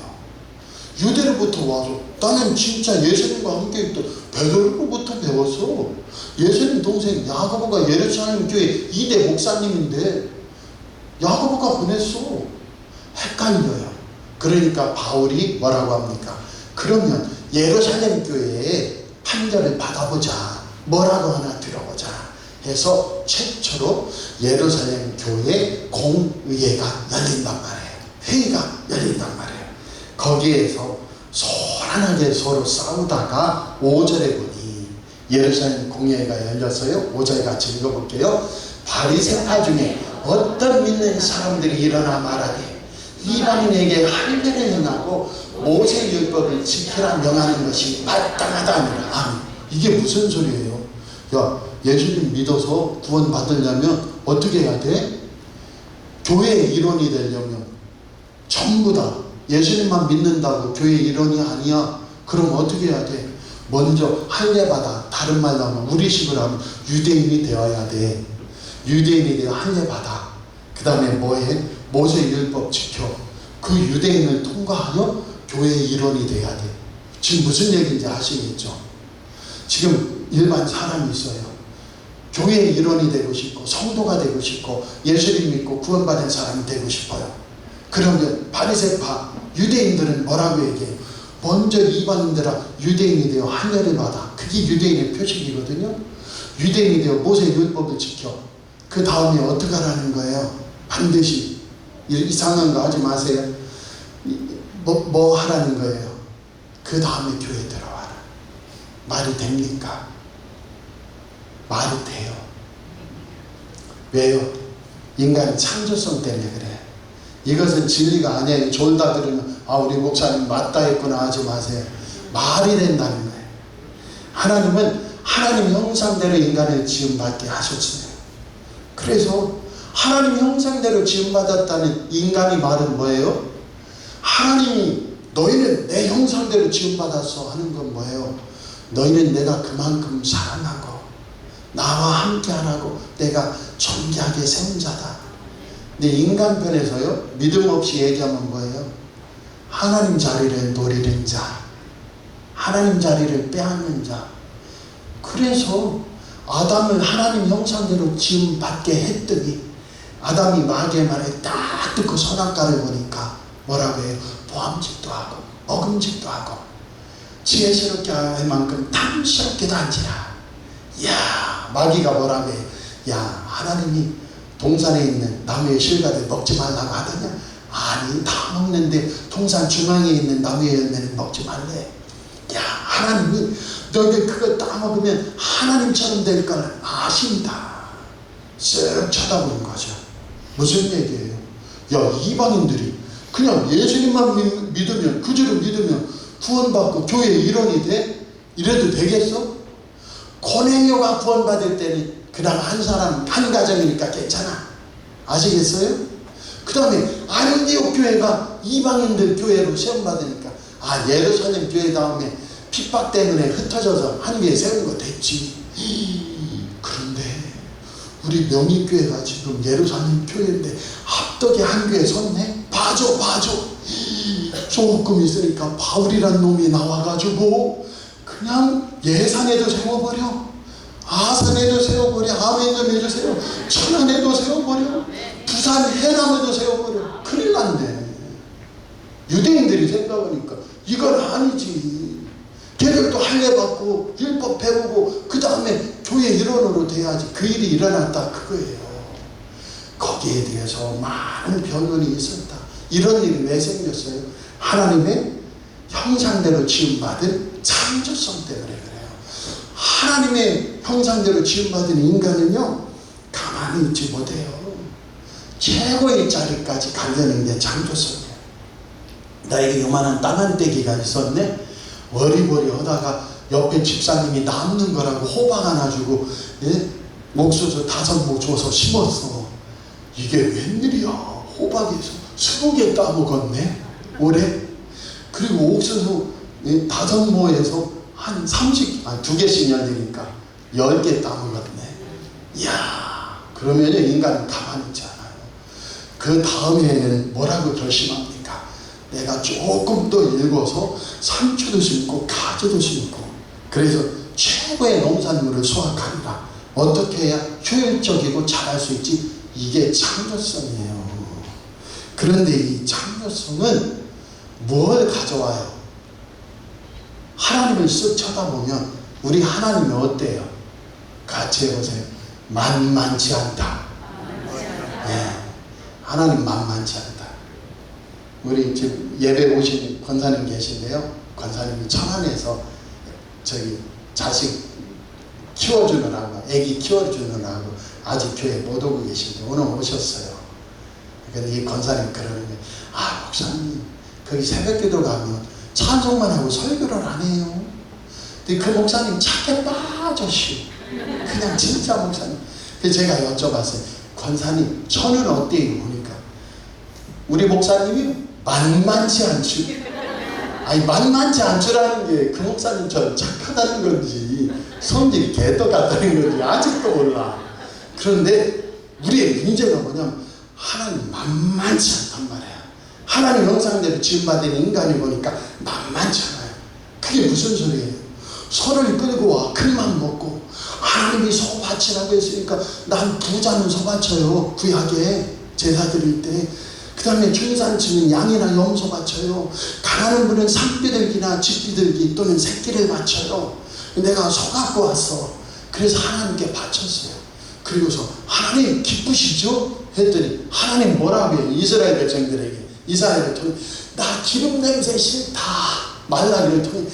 유대로부터 와서 나는 진짜 예수님과 함께 있던 베드로로부터 배워서 예수님 동생 야고보가 예루살렘 교회 2대 목사님인데 야고보가 보냈어. 헷갈려요. 그러니까 바울이 뭐라고 합니까? 그러면 예루살렘 교회에 판결을 받아보자. 뭐라고 하나 들어보자 해서 최초로 예루살렘 교회 공의회가 열린단 말이에요. 회의가 열린단 말이에요. 거기에서 소란하게 서로 싸우다가 5절에 보니 예루살렘 공회가 열렸어요. 5절 같이 읽어볼게요. 바리새파 중에 어떤 믿는 사람들이 일어나 말하되 이방인에게 할례를 행하고 모세율법을 지키라 명하는 것이 마땅하다 하니라. 아멘. 이게 무슨 소리예요? 야, 예수님 믿어서 구원 받으려면 어떻게 해야 돼? 교회의 일원이 되려면 전부 다 예수님만 믿는다고 교회의 일원이 아니야. 그럼 어떻게 해야 돼? 먼저 할례 받아. 다른 말로 하면 우리식으로 하면 유대인이 되어야 돼. 유대인이 되어 할례 받아. 그 다음에 뭐해? 모세율법 지켜. 그 유대인을 통과하여 교회의 일원이 돼야 돼. 지금 무슨 얘기인지 아시겠죠? 지금 일반 사람이 있어요. 교회의 일원이 되고 싶고 성도가 되고 싶고 예수님 믿고 구원받은 사람이 되고 싶어요. 그러면 바리새파 유대인들은 뭐라고 얘기해요? 먼저 이방인들아 유대인이 되어 할례를 받아. 그게 유대인의 표식이거든요. 유대인이 되어 모세율법을 지켜. 그 다음에 어떻게 하라는 거예요? 반드시 이상한 거 하지 마세요. 뭐 하라는 거예요? 그 다음에 교회 들어와라. 말이 됩니까? 말이 돼요. 왜요? 인간 창조성 때문에 그래. 이것은 진리가 아니에요. 졸다 들으면 우리 목사님 맞다 했구나 하지 마세요. 말이 된다는 거예요. 하나님은 하나님 형상대로 인간을 지음받게 하셨어요. 그래서 하나님 형상대로 지음받았다는 인간이 말은 뭐예요? 하나님이 너희는 내 형상대로 지음받았어 하는 건 뭐예요? 너희는 내가 그만큼 사랑하고 나와 함께하라고 내가 존귀하게 세운 자다. 근데 인간 편에서요, 믿음 없이 얘기하면 뭐예요? 하나님 자리를 노리는 자, 하나님 자리를 빼앗는 자. 그래서 아담을 하나님 형상대로 지음받게 했더니 아담이 마귀의 말에 딱 듣고 선악과를 보니까 뭐라고 해요? 보암직도 하고 먹음직도 하고 지혜스럽게 할 만큼 탐스럽게도 한지라. 이야, 마귀가 뭐라고 해요? 야, 하나님이 동산에 있는 나무의 실과를 먹지 말라고 하더냐? 아니, 다 먹는데 동산 중앙에 있는 나무의 열매는 먹지 말래. 야, 하나님이 너희들 그거 따먹으면 하나님처럼 될 걸 아신다. 쓱 쳐다보는 거죠. 무슨 얘기예요? 야, 이방인들이 그냥 예수님만 믿으면, 그주를 믿으면 구원받고 교회의 일원이 돼? 이래도 되겠어? 고넬료가 구원받을 때는 그냥 한 사람, 한 가정이니까 괜찮아. 아시겠어요? 그 다음에 안디옥 교회가 이방인들 교회로 세움받으니까 예루살렘 교회 다음에 핍박 때문에 흩어져서 한 교회 세운 거 됐지. 그런데 우리 명의교회가 지금 예루살렘 교회인데 합덕의 한 교회 섰네? 봐줘. 조금 있으니까 바울이란 놈이 나와가지고 그냥 예산에도 세워버려, 아산에도 세워버려, 아멘 좀 해주세요, 천안에도 세워버려, 부산 해남에도 세워버려. 큰일 났네. 유대인들이 생각하니까 이건 아니지. 걔들도 할례받고 율법 배우고 그 다음에 교회 일원으로 돼야지. 그 일이 일어났다 그거예요. 거기에 대해서 많은 변론이 있었다. 이런 일이 왜 생겼어요? 하나님의 형상대로 지음받은 창조성 때문에 그래요. 하나님의 형상대로 지음받은 인간은요, 가만히 있지 못해요. 최고의 자리까지 가려는 게 창조성이에요. 나에게 요만한 땅 한 떼기가 있었네. 워리워리 하다가 옆에 집사님이 남는 거라고 호박 하나 주고, 예? 옥수수 5모 줘서 심었어. 이게 웬일이야. 호박에서 20개 따먹었네 올해. 그리고 옥수수 5모에서 한 2개씩 열리니까 10개 따먹었네. 이야, 그러면요 인간은 가만히 있지 않아요. 그 다음에는 뭐라고 결심합니까? 내가 조금 더 읽어서 상추도 심고 가지도 심고, 그래서 최고의 농산물을 수확하리라. 어떻게 해야 효율적이고 잘할 수 있지? 이게 창조성이에요. 그런데 이 창조성은 뭘 가져와요? 하나님을 쓱 쳐다보면 우리 하나님은 어때요? 같이 해보세요. 만만치 않다. 네, 하나님 만만치 않다. 우리 지금 예배 오신 권사님 계신데요, 권사님이 천안에서 저기 자식 키워주느라고, 애기 키워주느라고 아직 교회 못 오고 계신데 오늘 오셨어요. 근데 이 권사님 그러는 거예요. 아, 목사님 거기 새벽기도 가면 찬송만 하고 설교를 안 해요. 근데 그 목사님 착해 빠졌시. 그냥 진짜 목사님. 그래서 제가 여쭤봤어요. 권사님 저는 어때요? 보니까 우리 목사님이 만만치 않죠. 아니 만만치 않죠라는 게 그 목사님처럼 착하다는 건지 성질이 개떡 같다는 건지 아직도 몰라. 그런데 우리의 문제가 뭐냐면 하나님 만만치 않단 말이야. 하나님 형상대로 지음받은 인간이 보니까 만만치 않아요. 그게 무슨 소리예요? 소를 끌고 와 큰맘 먹고, 하나님이 소 바치라고 했으니까 난 부자는 소 바쳐요. 구약에 제사 드릴 때. 그 다음에 중산층은 양이나 염소 바쳐요. 가난한 분은 산비둘기나 집비둘기 또는 새끼를 바쳐요. 내가 소 갖고 왔어. 그래서 하나님께 바쳤어요. 그리고서 하나님 기쁘시죠? 했더니 하나님 뭐라고 해요? 이스라엘 백성들에게. 이스라엘 백성이 나 기름 냄새 싫다 말라 그랬더니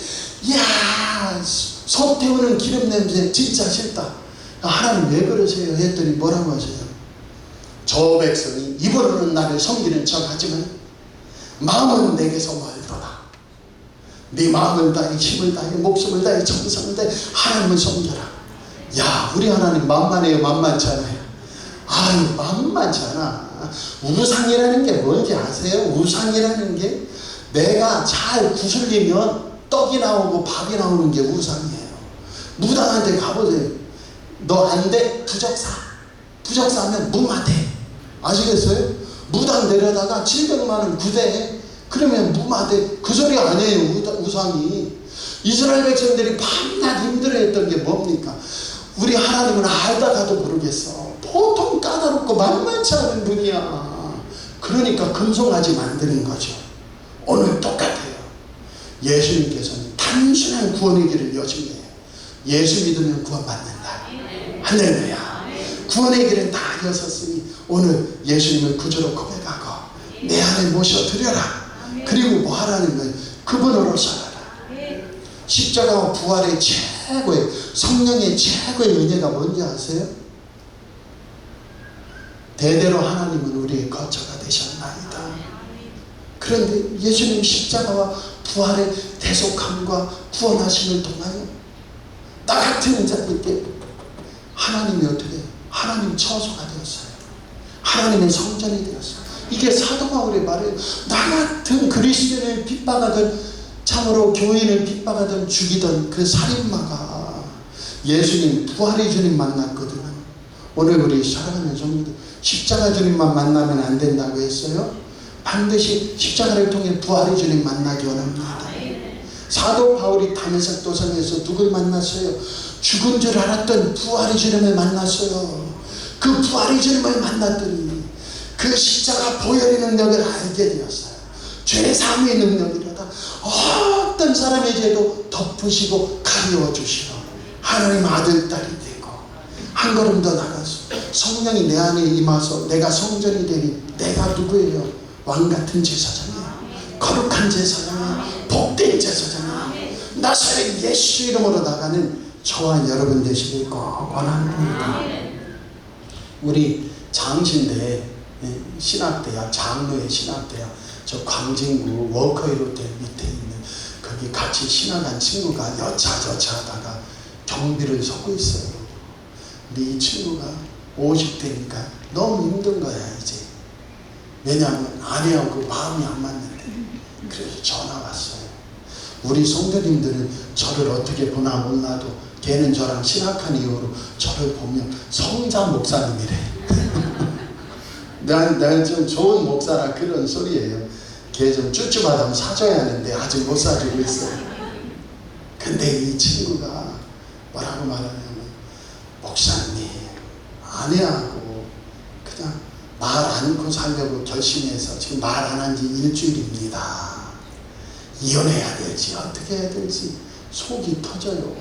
이야 소 태우는 기름 냄새 진짜 싫다. 하나님 왜 그러세요? 했더니 뭐라고 하세요? 저 백성이 입으로는 나를 섬기는 척하지만 마음은 내게서 멀더라. 네 마음을 다해 힘을 다해 목숨을 다해 정성을 다해 하나님을 섬겨라. 야, 우리 하나님 만만해요? 만만치 않아요? 아유, 만만치 않아. 우상이라는 게 뭔지 아세요? 우상이라는 게 내가 잘 구슬리면 떡이 나오고 밥이 나오는 게 우상이에요. 무당한테 가보세요. 너 안 돼? 부적사. 부적사하면 무마대. 아시겠어요? 무당 데려다가 700만원 구대해. 그러면 무마대. 그 소리 아니에요. 우상이. 이스라엘 백성들이 밤낮 힘들어했던 게 뭡니까? 우리 하나님은 알다가도 모르겠어. 보통 까다롭고 만만치 않은 분이야. 그러니까 금송아지 만드는 거죠. 오늘 똑같아요. 예수님께서는 단순한 구원의 길을 여신해요. 예수 믿으면 구원받는다. 할렐루야. 구원의 길은 다 여섰으니 오늘 예수님을 구주로 고백하고 내 안에 모셔드려라. 그리고 뭐 하라는 거예요? 그분으로 살아라. 십자가와 부활의 최고의, 성령의 최고의 은혜가 뭔지 아세요? 대대로 하나님은 우리의 거처가 되셨나이다. 그런데 예수님 십자가와 부활의 대속함과 구원하심을 통하여 나 같은 자들께 하나님이 어떻게 해요? 하나님 처소가 되었어요. 하나님의 성전이 되었어요. 이게 사도 바울의 말이에요. 나 같은 그리스도인을 핍박하던, 참으로 교인을 핍박하던 죽이던 그 살인마가 예수님 부활의 주님 만났거든요. 오늘 우리 사랑하는 성도들 십자가 주님만 만나면 안 된다고 했어요. 반드시 십자가를 통해 부활의 주님 만나기 원합니다. 사도 바울이 다메섹 도상에서 누굴 만났어요? 죽은 줄 알았던 부활의 주님을 만났어요. 그 부활의 주님을 만났더니 그 십자가 보혈의 능력을 알게 되었어요. 죄 사함의 능력이로다. 어떤 사람의 죄도 덮으시고 가리워 주시고 하나님 아들 딸이 되고 한 걸음 더 나가서 성령이 내 안에 임하서 내가 성전이 되니 내가 누구예요? 왕같은 제사장이야. 거룩한 제사장이야. 복된 제사장이야. 나사렛 예수 이름으로 나가는 저와 여러분 되시길 꼭 원합니다. 우리 장신대 신학대학, 장로의 신학대학, 저 광진구 워커힐호텔 밑에 있는 거기 같이 신학한 친구가 여차저차 하다가 경비를 서고 있어요. 근데 이 친구가 50대니까 너무 힘든 거야 이제. 왜냐하면 아내하고 마음이 안 맞는데. 그래서 전화 왔어요. 우리 성도님들은 저를 어떻게 보나 몰라도 걔는 저랑 신학한 이후로 저를 보면 성자 목사님이래. 난 좀 좋은 목사라 그런 소리예요. 걔 좀 쭈쭈바닥 사줘야 하는데 아직 못 사주고 있어요. 근데 이 친구가 뭐라고 말하냐면, 목사님 아내하고 그냥 말 않고 살려고 결심해서 지금 말 안 한 지 일주일입니다. 이혼해야 될지 어떻게 해야 될지 속이 터져요.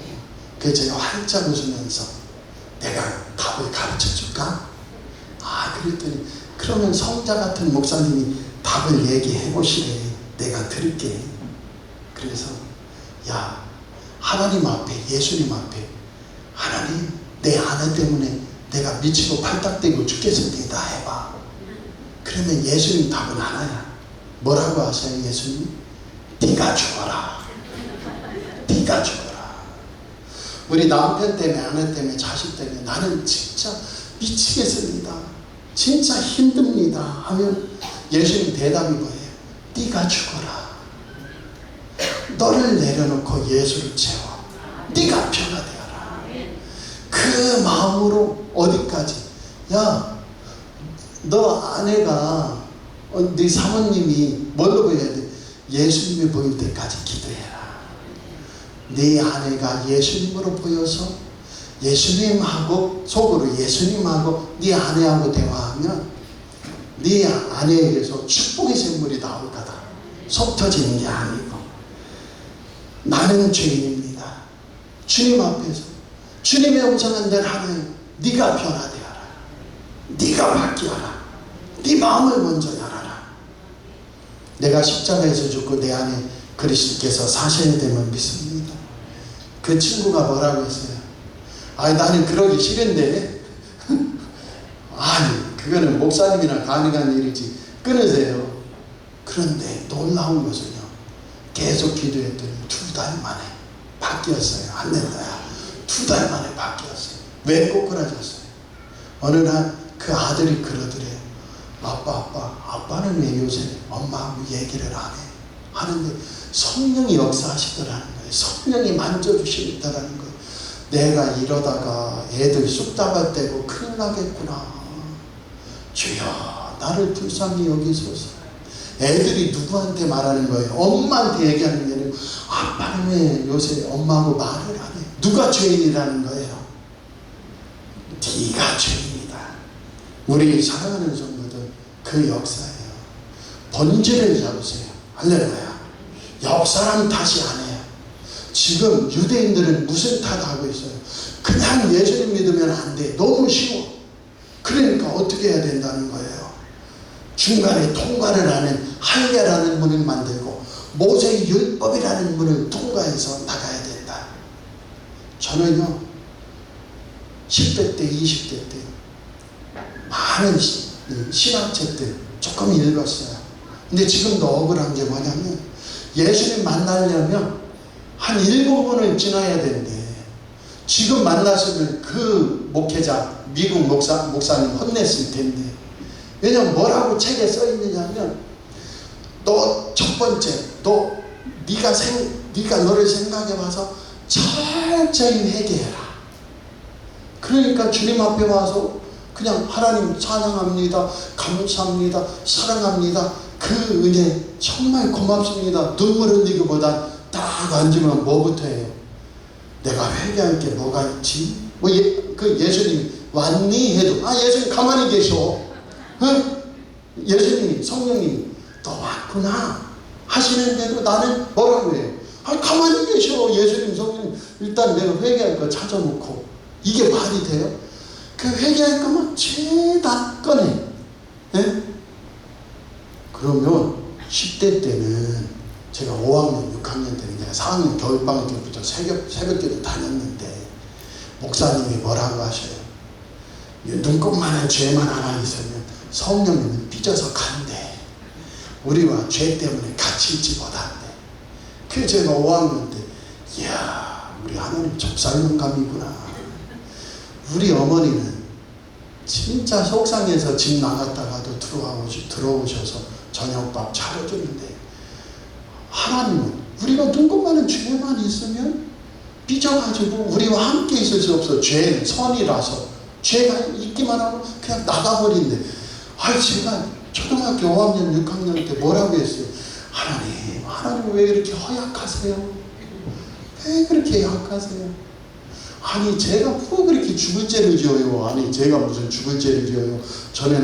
그래서 제가 활짝 웃으면서 내가 답을 가르쳐 줄까? 그랬더니 그러면 성자 같은 목사님이 답을 얘기해 보시래. 내가 들을게. 그래서 야, 하나님 앞에, 예수님 앞에, 하나님 내 아내 때문에 내가 미치고 팔딱대고 죽겠습니다 해봐. 그러면 예수님 답은 하나야. 뭐라고 하세요 예수님? 네가 죽어라. 네가 죽어라. 우리 남편 때문에, 아내 때문에, 자식 때문에 나는 진짜 미치겠습니다. 진짜 힘듭니다 하면 예수님 대답이 뭐예요? 네가 죽어라. 너를 내려놓고 예수를 채워. 네가 변화되어라. 그 마음으로 어디까지? 야, 너 아내가 네 사모님이 뭘로 보여야 돼? 예수님이 보일 때까지 기도해라. 네 아내가 예수님으로 보여서 예수님하고 속으로 예수님하고 네 아내하고 대화하면 네 아내에게서 축복의 샘물이 나올 거다. 속 터지는 게 아니고. 나는 죄인입니다. 주님 앞에서 주님의 음성은 늘 하나요. 네가 변화되어라. 네가 바뀌어라. 네 마음을 먼저 열어라. 내가 십자가에서 죽고 내 안에 그리스도께서 사셔야 되면 믿습니다. 그 친구가 뭐라고 했어요? 나는 그러기 싫은데. 아니, 그거는 목사님이나 가능한 일이지. 끊으세요. 그런데 놀라운 것은요, 계속 기도했더니 2달 만에 바뀌었어요. 할렐루야. 2달 만에 바뀌었어요. 왜 꼬꾸라졌어요? 어느 날 그 아들이 그러더래요. 아빠는 왜 요새 엄마하고 얘기를 안 해? 하는데 성령이 역사하시더라는 거예요. 성령이 만져주시더라는 거예요. 내가 이러다가 애들 쑥다발 떼고 큰일 나겠구나. 주여 나를 불쌍히 여기소서. 애들이 누구한테 말하는 거예요? 엄마한테 얘기하는 게 아니고, 아빠는 왜 요새 엄마하고 말을 안 해? 누가 죄인이라는 거예요? 네가 죄인이다. 우리 사랑하는 성도들, 그 역사예요. 본질을 잡으세요. 할렐루야. 옆사람 탓이 아니에요. 지금 유대인들은 무슨 탓하고 있어요? 그냥 예수님 믿으면 안 돼. 너무 쉬워. 그러니까 어떻게 해야 된다는 거예요? 중간에 통과를 하는 할례라는 문을 만들고 모세의 율법이라는 문을 통과해서 나가야 된다. 저는요 10대 때 20대 때 많은 신학책들 조금 읽었어요. 근데 지금도 억울한 게 뭐냐면 예수님 만나려면 한 7번을 지나야 된대. 지금 만났으면 그 목회자 미국 목사님 혼냈을 텐데. 왜냐면 뭐라고 책에 써 있느냐면, 너 첫 번째 네가 너를 생각해 봐서 철저히 회개해라. 그러니까 주님 앞에 와서 그냥 하나님 찬양합니다, 감사합니다, 사랑합니다, 그 은혜 정말 고맙습니다. 눈물 흘리기보다 딱 앉으면 뭐부터 해요? 내가 회개할 게 뭐가 있지? 그 예수님 왔니? 해도 예수님 가만히 계셔. 예수님 성령님 너 왔구나 하시는데도 나는 뭐라고 해요? 가만히 계셔. 예수님 성령님 일단 내가 회개할 거 찾아놓고. 이게 말이 돼요? 그 회개할 거면 죄다 꺼내. 예? 그러면 10대 때는 제가 5학년, 6학년 때는 내가 4학년 겨울방학 때부터 새벽기도 다녔는데 목사님이 뭐라고 하셔요? 눈곱만한 죄만 하나 있으면 성령님은 삐져서 간대. 우리와 죄 때문에 같이 있지 못한대. 그래서 제가 5학년 때 이야 우리 하나님 적살영감이구나. 우리 어머니는 진짜 속상해서 집 나갔다가도 들어오셔서 저녁밥 차려주는데 하나님은 우리가 눈곱만한 죄만 있으면 삐져가지고 우리와 함께 있을 수 없어. 죄는 선이라서 죄가 있기만 하고 그냥 나가버린대. 제가 초등학교 5학년 6학년 때 뭐라고 했어요? 하나님 왜 이렇게 허약하세요? 왜 그렇게 약하세요? 제가 뭐 그렇게 죽을 죄를 지어요? 제가 무슨 죽을 죄를 지어요? 저는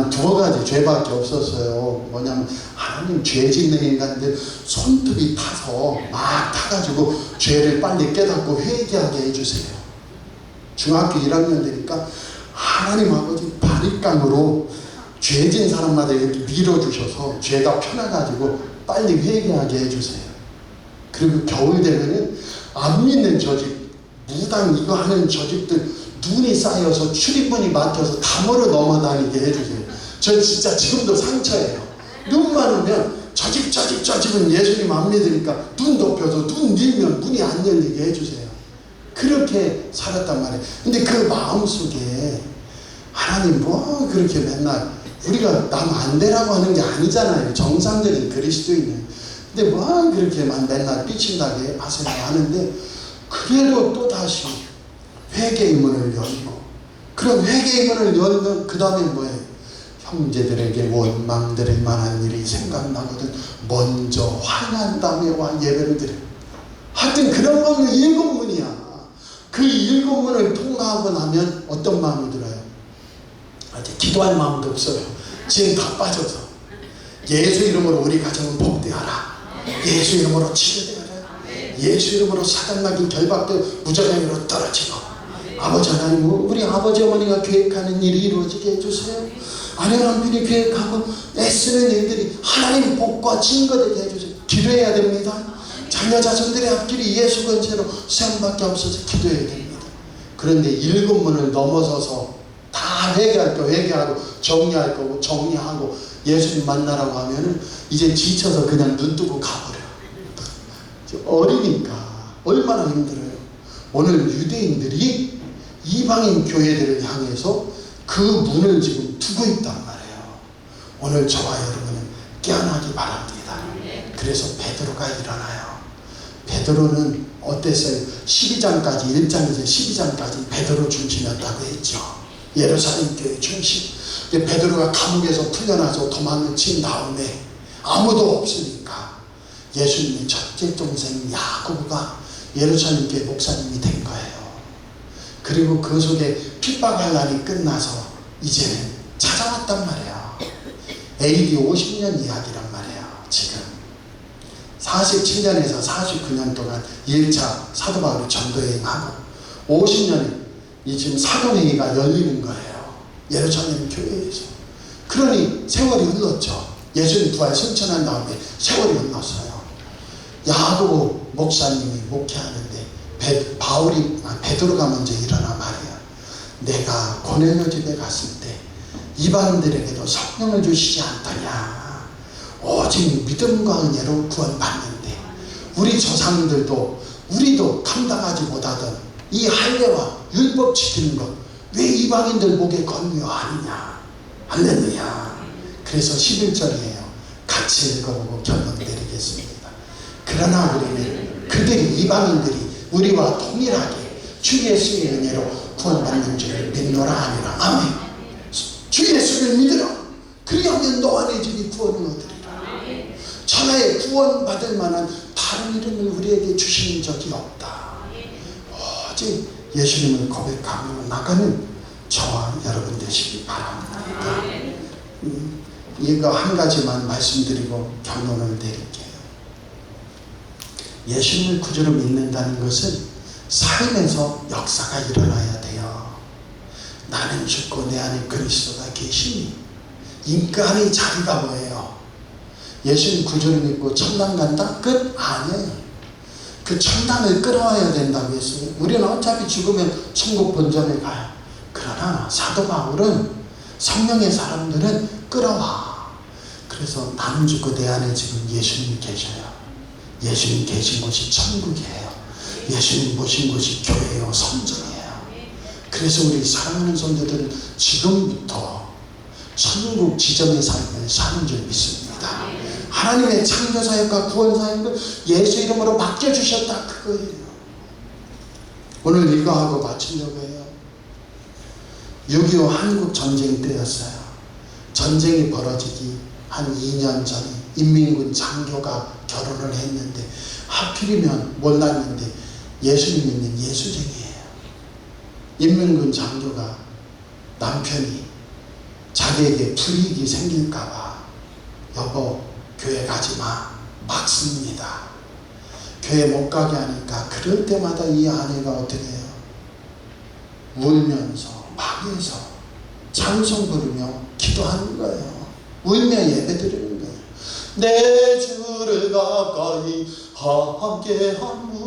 두어 가지 죄밖에 없었어요. 뭐냐면 하나님 죄 짓는 인간들 손톱이 타서 막 타가지고 죄를 빨리 깨닫고 회개하게 해주세요. 중학교 1학년 되니까 하나님 아버지 바리깡으로 죄진 사람마다 이렇게 밀어주셔서 죄가 편해가지고 빨리 회개하게 해주세요. 그리고 겨울 되면은 안 믿는 저집 무당 이거 하는 저집들 눈이 쌓여서 출입문이 막혀서 담으로 넘어다니게 해주세요. 전 진짜 지금도 상처예요. 눈만 오면 저 집은 예수님 안 믿으니까 눈 덮여서 눈 밀면 문이 안 열리게 해주세요. 그렇게 살았단 말이에요. 근데 그 마음속에 하나님 뭐 그렇게 맨날 우리가 남 안 되라고 하는 게 아니잖아요. 정상적인 그리스도인은. 근데 뭐 그렇게만 맨날 삐친다게 하세요 하는데 그래도 또다시 회개의 문을 열고 그럼 회개의 문을 열면 그 다음에 뭐예요? 형제들에게 원망드릴 만한 일이 생각나거든 먼저 화난 다음에 와 예배를 드려. 하여튼 그런 거는 7문이야. 그 7문을 통과하고 나면 어떤 마음이 들어요? 기도할 마음도 없어요. 지금 다 빠져서 예수 이름으로 우리 가정은 복되어라. 예수 이름으로 치료되어라. 예수 이름으로 사단마귀 결박되어 무저강으로 떨어지고 아버지 하나님 우리 아버지 어머니가 계획하는 일이 이루어지게 해주세요. 아내 남편이 계획하고 애쓰는 일들이 하나님 복과 증거되게 해주세요. 기도해야 됩니다. 자녀 자손들의 앞길이 예수 근처로 세움밖에 없어서 기도해야 됩니다. 그런데 7문을 넘어서서 다 회개할 거 회개하고 정리할 거고 정리하고 예수님 만나라고 하면은 이제 지쳐서 그냥 눈 뜨고 가버려요. 어리니까 얼마나 힘들어요. 오늘 유대인들이 이방인 교회들을 향해서 그 문을 지금 두고 있단 말이에요. 오늘 저와 여러분은 깨어나기 바랍니다. 그래서 베드로가 일어나요. 베드로는 어땠어요? 12장까지 1장에서 12장까지 베드로 중심이었다고 했죠. 예루살렘 교회 중심. 근데 베드로가 감옥에서 풀려나서 도망을 친 다음에 아무도 없으니까 예수님의 첫째 동생 야고보가 예루살렘 교회 목사님이 된 거예요. 그리고 그 속에 핍박할 날이 끝나서 이제는 찾아왔단 말이에요. AD 50년 이야기란 말이에요. 지금 47년에서 49년 동안 1차 사도 바울이 전도여행하고 50년에 지금 사도회의가 열리는 거예요. 예루살렘 교회에서. 그러니 세월이 흘렀죠. 예수님 부활 승천한 다음에 세월이 흘렀어요. 야고보 목사님이 목회하는데 베드로가 먼저 일어나 말이야. 내가 고넬료 집에 갔을 때 이방인들에게도 성령을 주시지 않더냐. 오직 믿음과 은혜로 구원받는데 우리 조상들도 우리도 감당하지 못하던 이 할례와 율법 지키는 것 왜 이방인들 목에 권유 아니냐. 할렐루야. 그래서 11절이에요. 같이 읽어보고 결론 내리겠습니다. 그러나 우리는 그들이 이방인들이 우리와 동일하게 주 예수의 은혜로 구원받는 줄을 믿노라 하니라. 아멘. 주 예수를 믿으라. 그리하면 너와 내 집이 구원을 얻으리라. 천하에 구원받을 만한 다른 이름을 우리에게 주시는 적이 없다. 오직 예수님을 고백하며 나가는 저와 여러분 되시기 바랍니다. 이거 한 가지만 말씀드리고 결론을 내릴게요. 예수님을 구주로 믿는다는 것은 삶에서 역사가 일어나야 돼요. 나는 죽고 내 안에 그리스도가 계시니 인간의 자리가 뭐예요? 예수님 구주를 믿고 천당 간다? 끝? 아니에요. 그 천당을 끌어와야 된다고 했어요. 우리는 어차피 죽으면 천국 본전에 가요. 그러나 사도 바울은 성령의 사람들은 끌어와. 그래서 나는 죽고 내 안에 지금 예수님이 계셔요. 예수님 계신 곳이 천국이에요. 예수님 모신 곳이 교회요, 성전이에요. 그래서 우리 사랑하는 성도들은 지금부터 천국 지정의 삶을 사는 줄 믿습니다. 하나님의 창조사역과 구원사역을 예수 이름으로 맡겨주셨다, 그거예요. 오늘 이거하고 마치려고 해요. 6.25 한국 전쟁 때였어요. 전쟁이 벌어지기 한 2년 전에 인민군 장교가 결혼을 했는데 하필이면 몰랐는데 예수님 믿는 예수쟁이에요. 인민군 장교가 남편이 자기에게 불이익이 생길까봐 여보 교회 가지마 막 씁니다. 교회 못 가게 하니까 그럴 때마다 이 아내가 어떻게 해요? 울면서 막에서 찬송 부르며 기도하는 거예요. 울며 예배 드리는 거예요. 내 주를 가까이 함께하면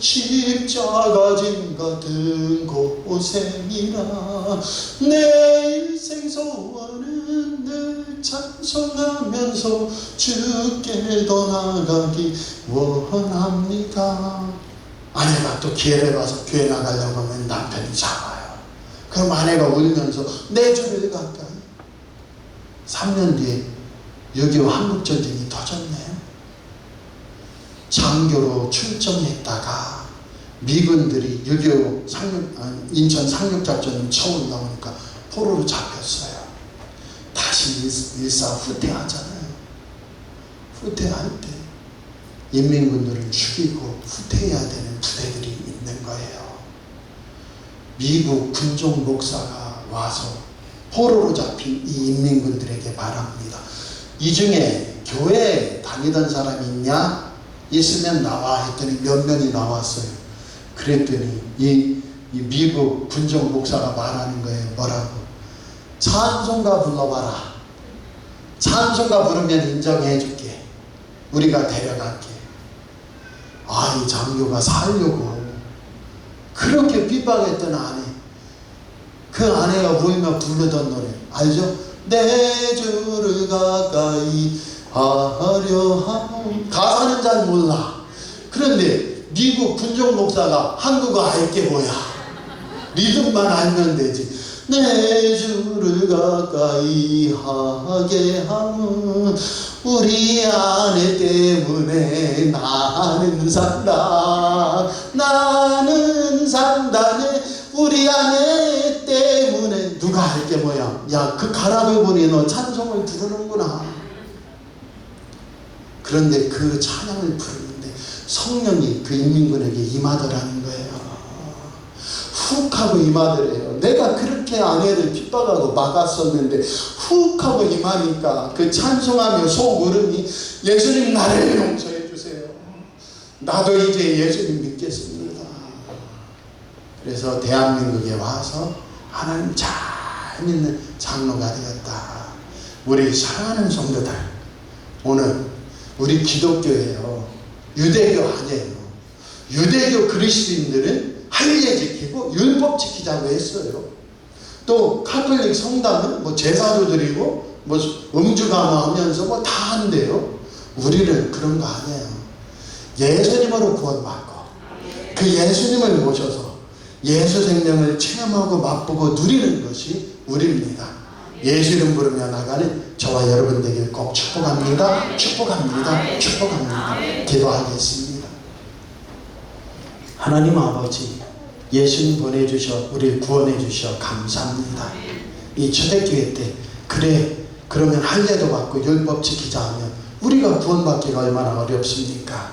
십자가 짐 같은 고생이라 내 일생 소원은 늘 찬송하면서 주께 더 나가기 원합니다. 아내가 또 기회를 봐서 교회 나가려고 하면 남편이 잡아요. 그럼 아내가 울면서 내 주를 가까이. 3년 뒤에 6.25 한국전쟁이 터졌네요. 장교로 출정했다가 미군들이 6.25 인천 상륙작전을 처음 나오니까 포로로 잡혔어요. 다시 일사 후퇴하잖아요. 후퇴할 때 인민군들을 죽이고 후퇴해야 되는 부대들이 있는 거예요. 미국 군종 목사가 와서 포로로 잡힌 이 인민군들에게 말합니다. 이 중에 교회에 다니던 사람이 있냐? 있으면 나와 했더니 몇 명이 나왔어요. 그랬더니 이 미국 군종 목사가 말하는 거예요. 뭐라고? 찬송가 불러봐라. 찬송가 부르면 인정해 줄게. 우리가 데려갈게. 아, 이 장교가 살려고 그렇게 핍박했던 아내, 그 아내가 울며 부르던 노래 알죠? 내 주를 가까이 하려 함. 가사는 잘 몰라. 그런데 미국 군종 목사가 한국어 알게 뭐야? 리듬만 알면 되지. 내 주를 가까이 하게 함은 우리 아내 때문에 나는 산다. 나는 산다네 우리 아내 때문에. 누가 알게 뭐야? 야, 그 가락을 보니 너 찬송을 부르는구나. 그런데 그 찬양을 부르는데 성령이 그 인민군에게 임하더라는 거예요. 훅 하고 임하더래요. 내가 그렇게 아내를 핍박하고 막았었는데 훅 하고 임하니까 그 찬송하며 속 울음이 예수님 나를 용서해 주세요. 나도 이제 예수님 믿겠습니다. 그래서 대한민국에 와서 하나님 잘 믿는 장로가 되었다. 우리 사랑하는 성도들, 오늘 우리 기독교예요. 유대교 아니에요. 유대교 그리스도인들은 할례 지키고 율법 지키자고 했어요. 또 카톨릭 성당은 뭐 제사도 드리고 뭐 음주 감화하면서 뭐 다 한대요. 우리는 그런 거 아니에요. 예수님으로 구원받고 그 예수님을 모셔서 예수 생명을 체험하고 맛보고 누리는 것이 우리입니다. 예수 이름 부르며 나가는 저와 여러분 되길 꼭 축복합니다. 축복합니다. 축복합니다. 기도하겠습니다. 하나님 아버지, 예수님 보내주셔 우리를 구원해 주셔 감사합니다. 이 초대교회 때 그래 그러면 할례도 받고 율법 지키자 하면 우리가 구원받기가 얼마나 어렵습니까?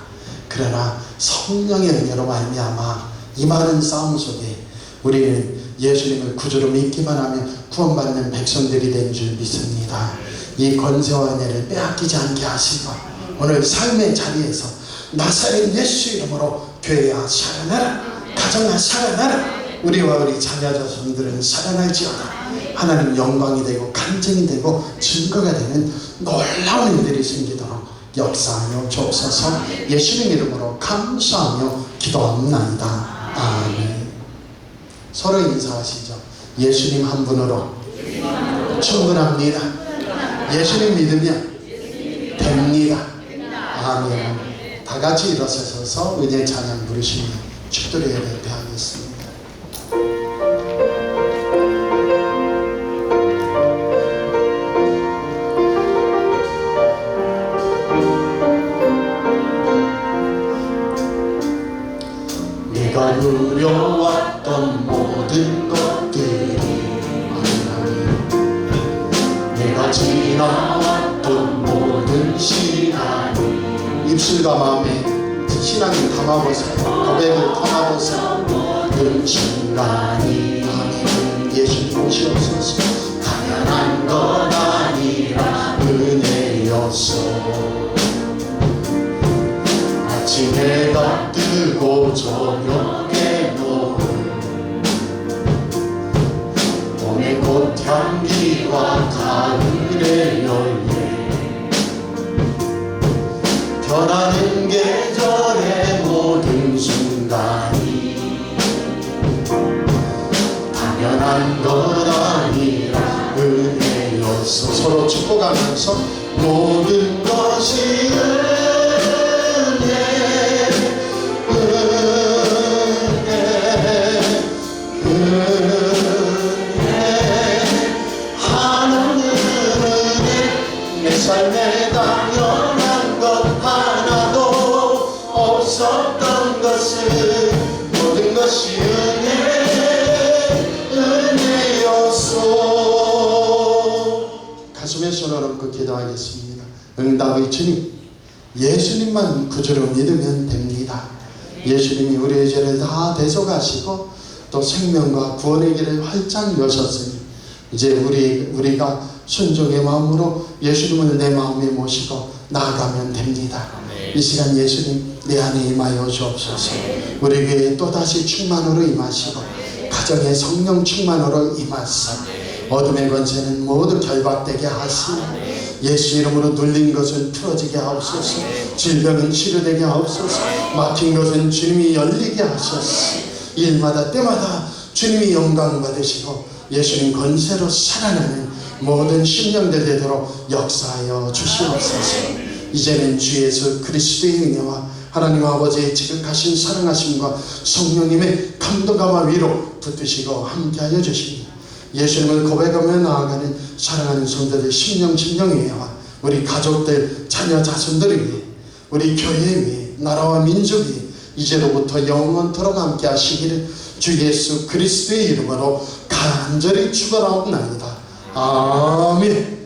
그러나 성령의 은혜로 말미암아 이 많은 싸움 속에 우리는 예수님을 구주로 믿기만 하면 구원받는 백성들이 된 줄 믿습니다. 이 권세와 은혜를 빼앗기지 않게 하시고 오늘 삶의 자리에서 나사렛 예수 이름으로 교회야 살아나라, 가정아 살아나라, 우리와 우리 자녀 자손들은 살아날지어다. 하나님 영광이 되고 간증이 되고 증거가 되는 놀라운 일들이 생기도록 역사하여 주옵소서. 예수님 이름으로 감사하며 기도합나이다. 아멘. 서로 인사하시죠. 예수님 한 분으로 충분합니다. 예수님 믿으면 됩니다. 아멘. 다 같이 일어서서 은혜 찬양 부르시며 축도를 예배하겠습니다. 내가 누려왔던 모든 것들이 내가 지나왔던 모든 시간이 입술과 마음에 신앙을 담아보세요. 고백을 담아보세요. 모든 순간이 아멘. 예수님 오시옵소서. 당연한 건 아니라 은혜였어. 아침해가 뜨고 저녁에 노을 봄의 꽃향기와 가을의 열매 변하는 계절의 모든 순간이 당연한 건 아니라 은혜였어. 서로 축복하면서 모든 것이 삶에 당연한 것 하나도 없었던 것을 모든 것이 은혜였소. 가슴에 손을 얹고 기도하겠습니다. 응답의 주님, 예수님만 구주로 믿으면 됩니다. 예수님이 우리의 죄를 다 대속하시고 또 생명과 구원의 길을 활짝 여셨으니 이제 우리가 순종의 마음으로 예수님을 내 마음에 모시고 나아가면 됩니다. 이 시간 예수님 내 안에 임하여 주옵소서. 우리 교회에 또다시 충만으로 임하시고 가정에 성령 충만으로 임하사 어둠의 권세는 모두 결박되게 하시고 예수 이름으로 눌린 것은 풀어지게 하옵소서. 질병은 치료되게 하옵소서. 막힌 것은 주님이 열리게 하소서. 일마다 때마다 주님이 영광 받으시고 예수님 권세로 살아나는 모든 심령들 되도록 역사하여 주시옵소서. 이제는 주 예수 그리스도의 은혜와 하나님 아버지의 지극하신 사랑하심과 성령님의 감동감화 위로 붙드시고 함께하여 주시니 예수님을 고백하며 나아가는 사랑하는 성도들 심령위에와 우리 가족들 자녀 자손들을 위해 우리 교회 위해 나라와 민족 위해 이제로부터 영원토록 함께 하시기를 주 예수 그리스도의 이름으로 간절히 축원하옵나이다. 아멘.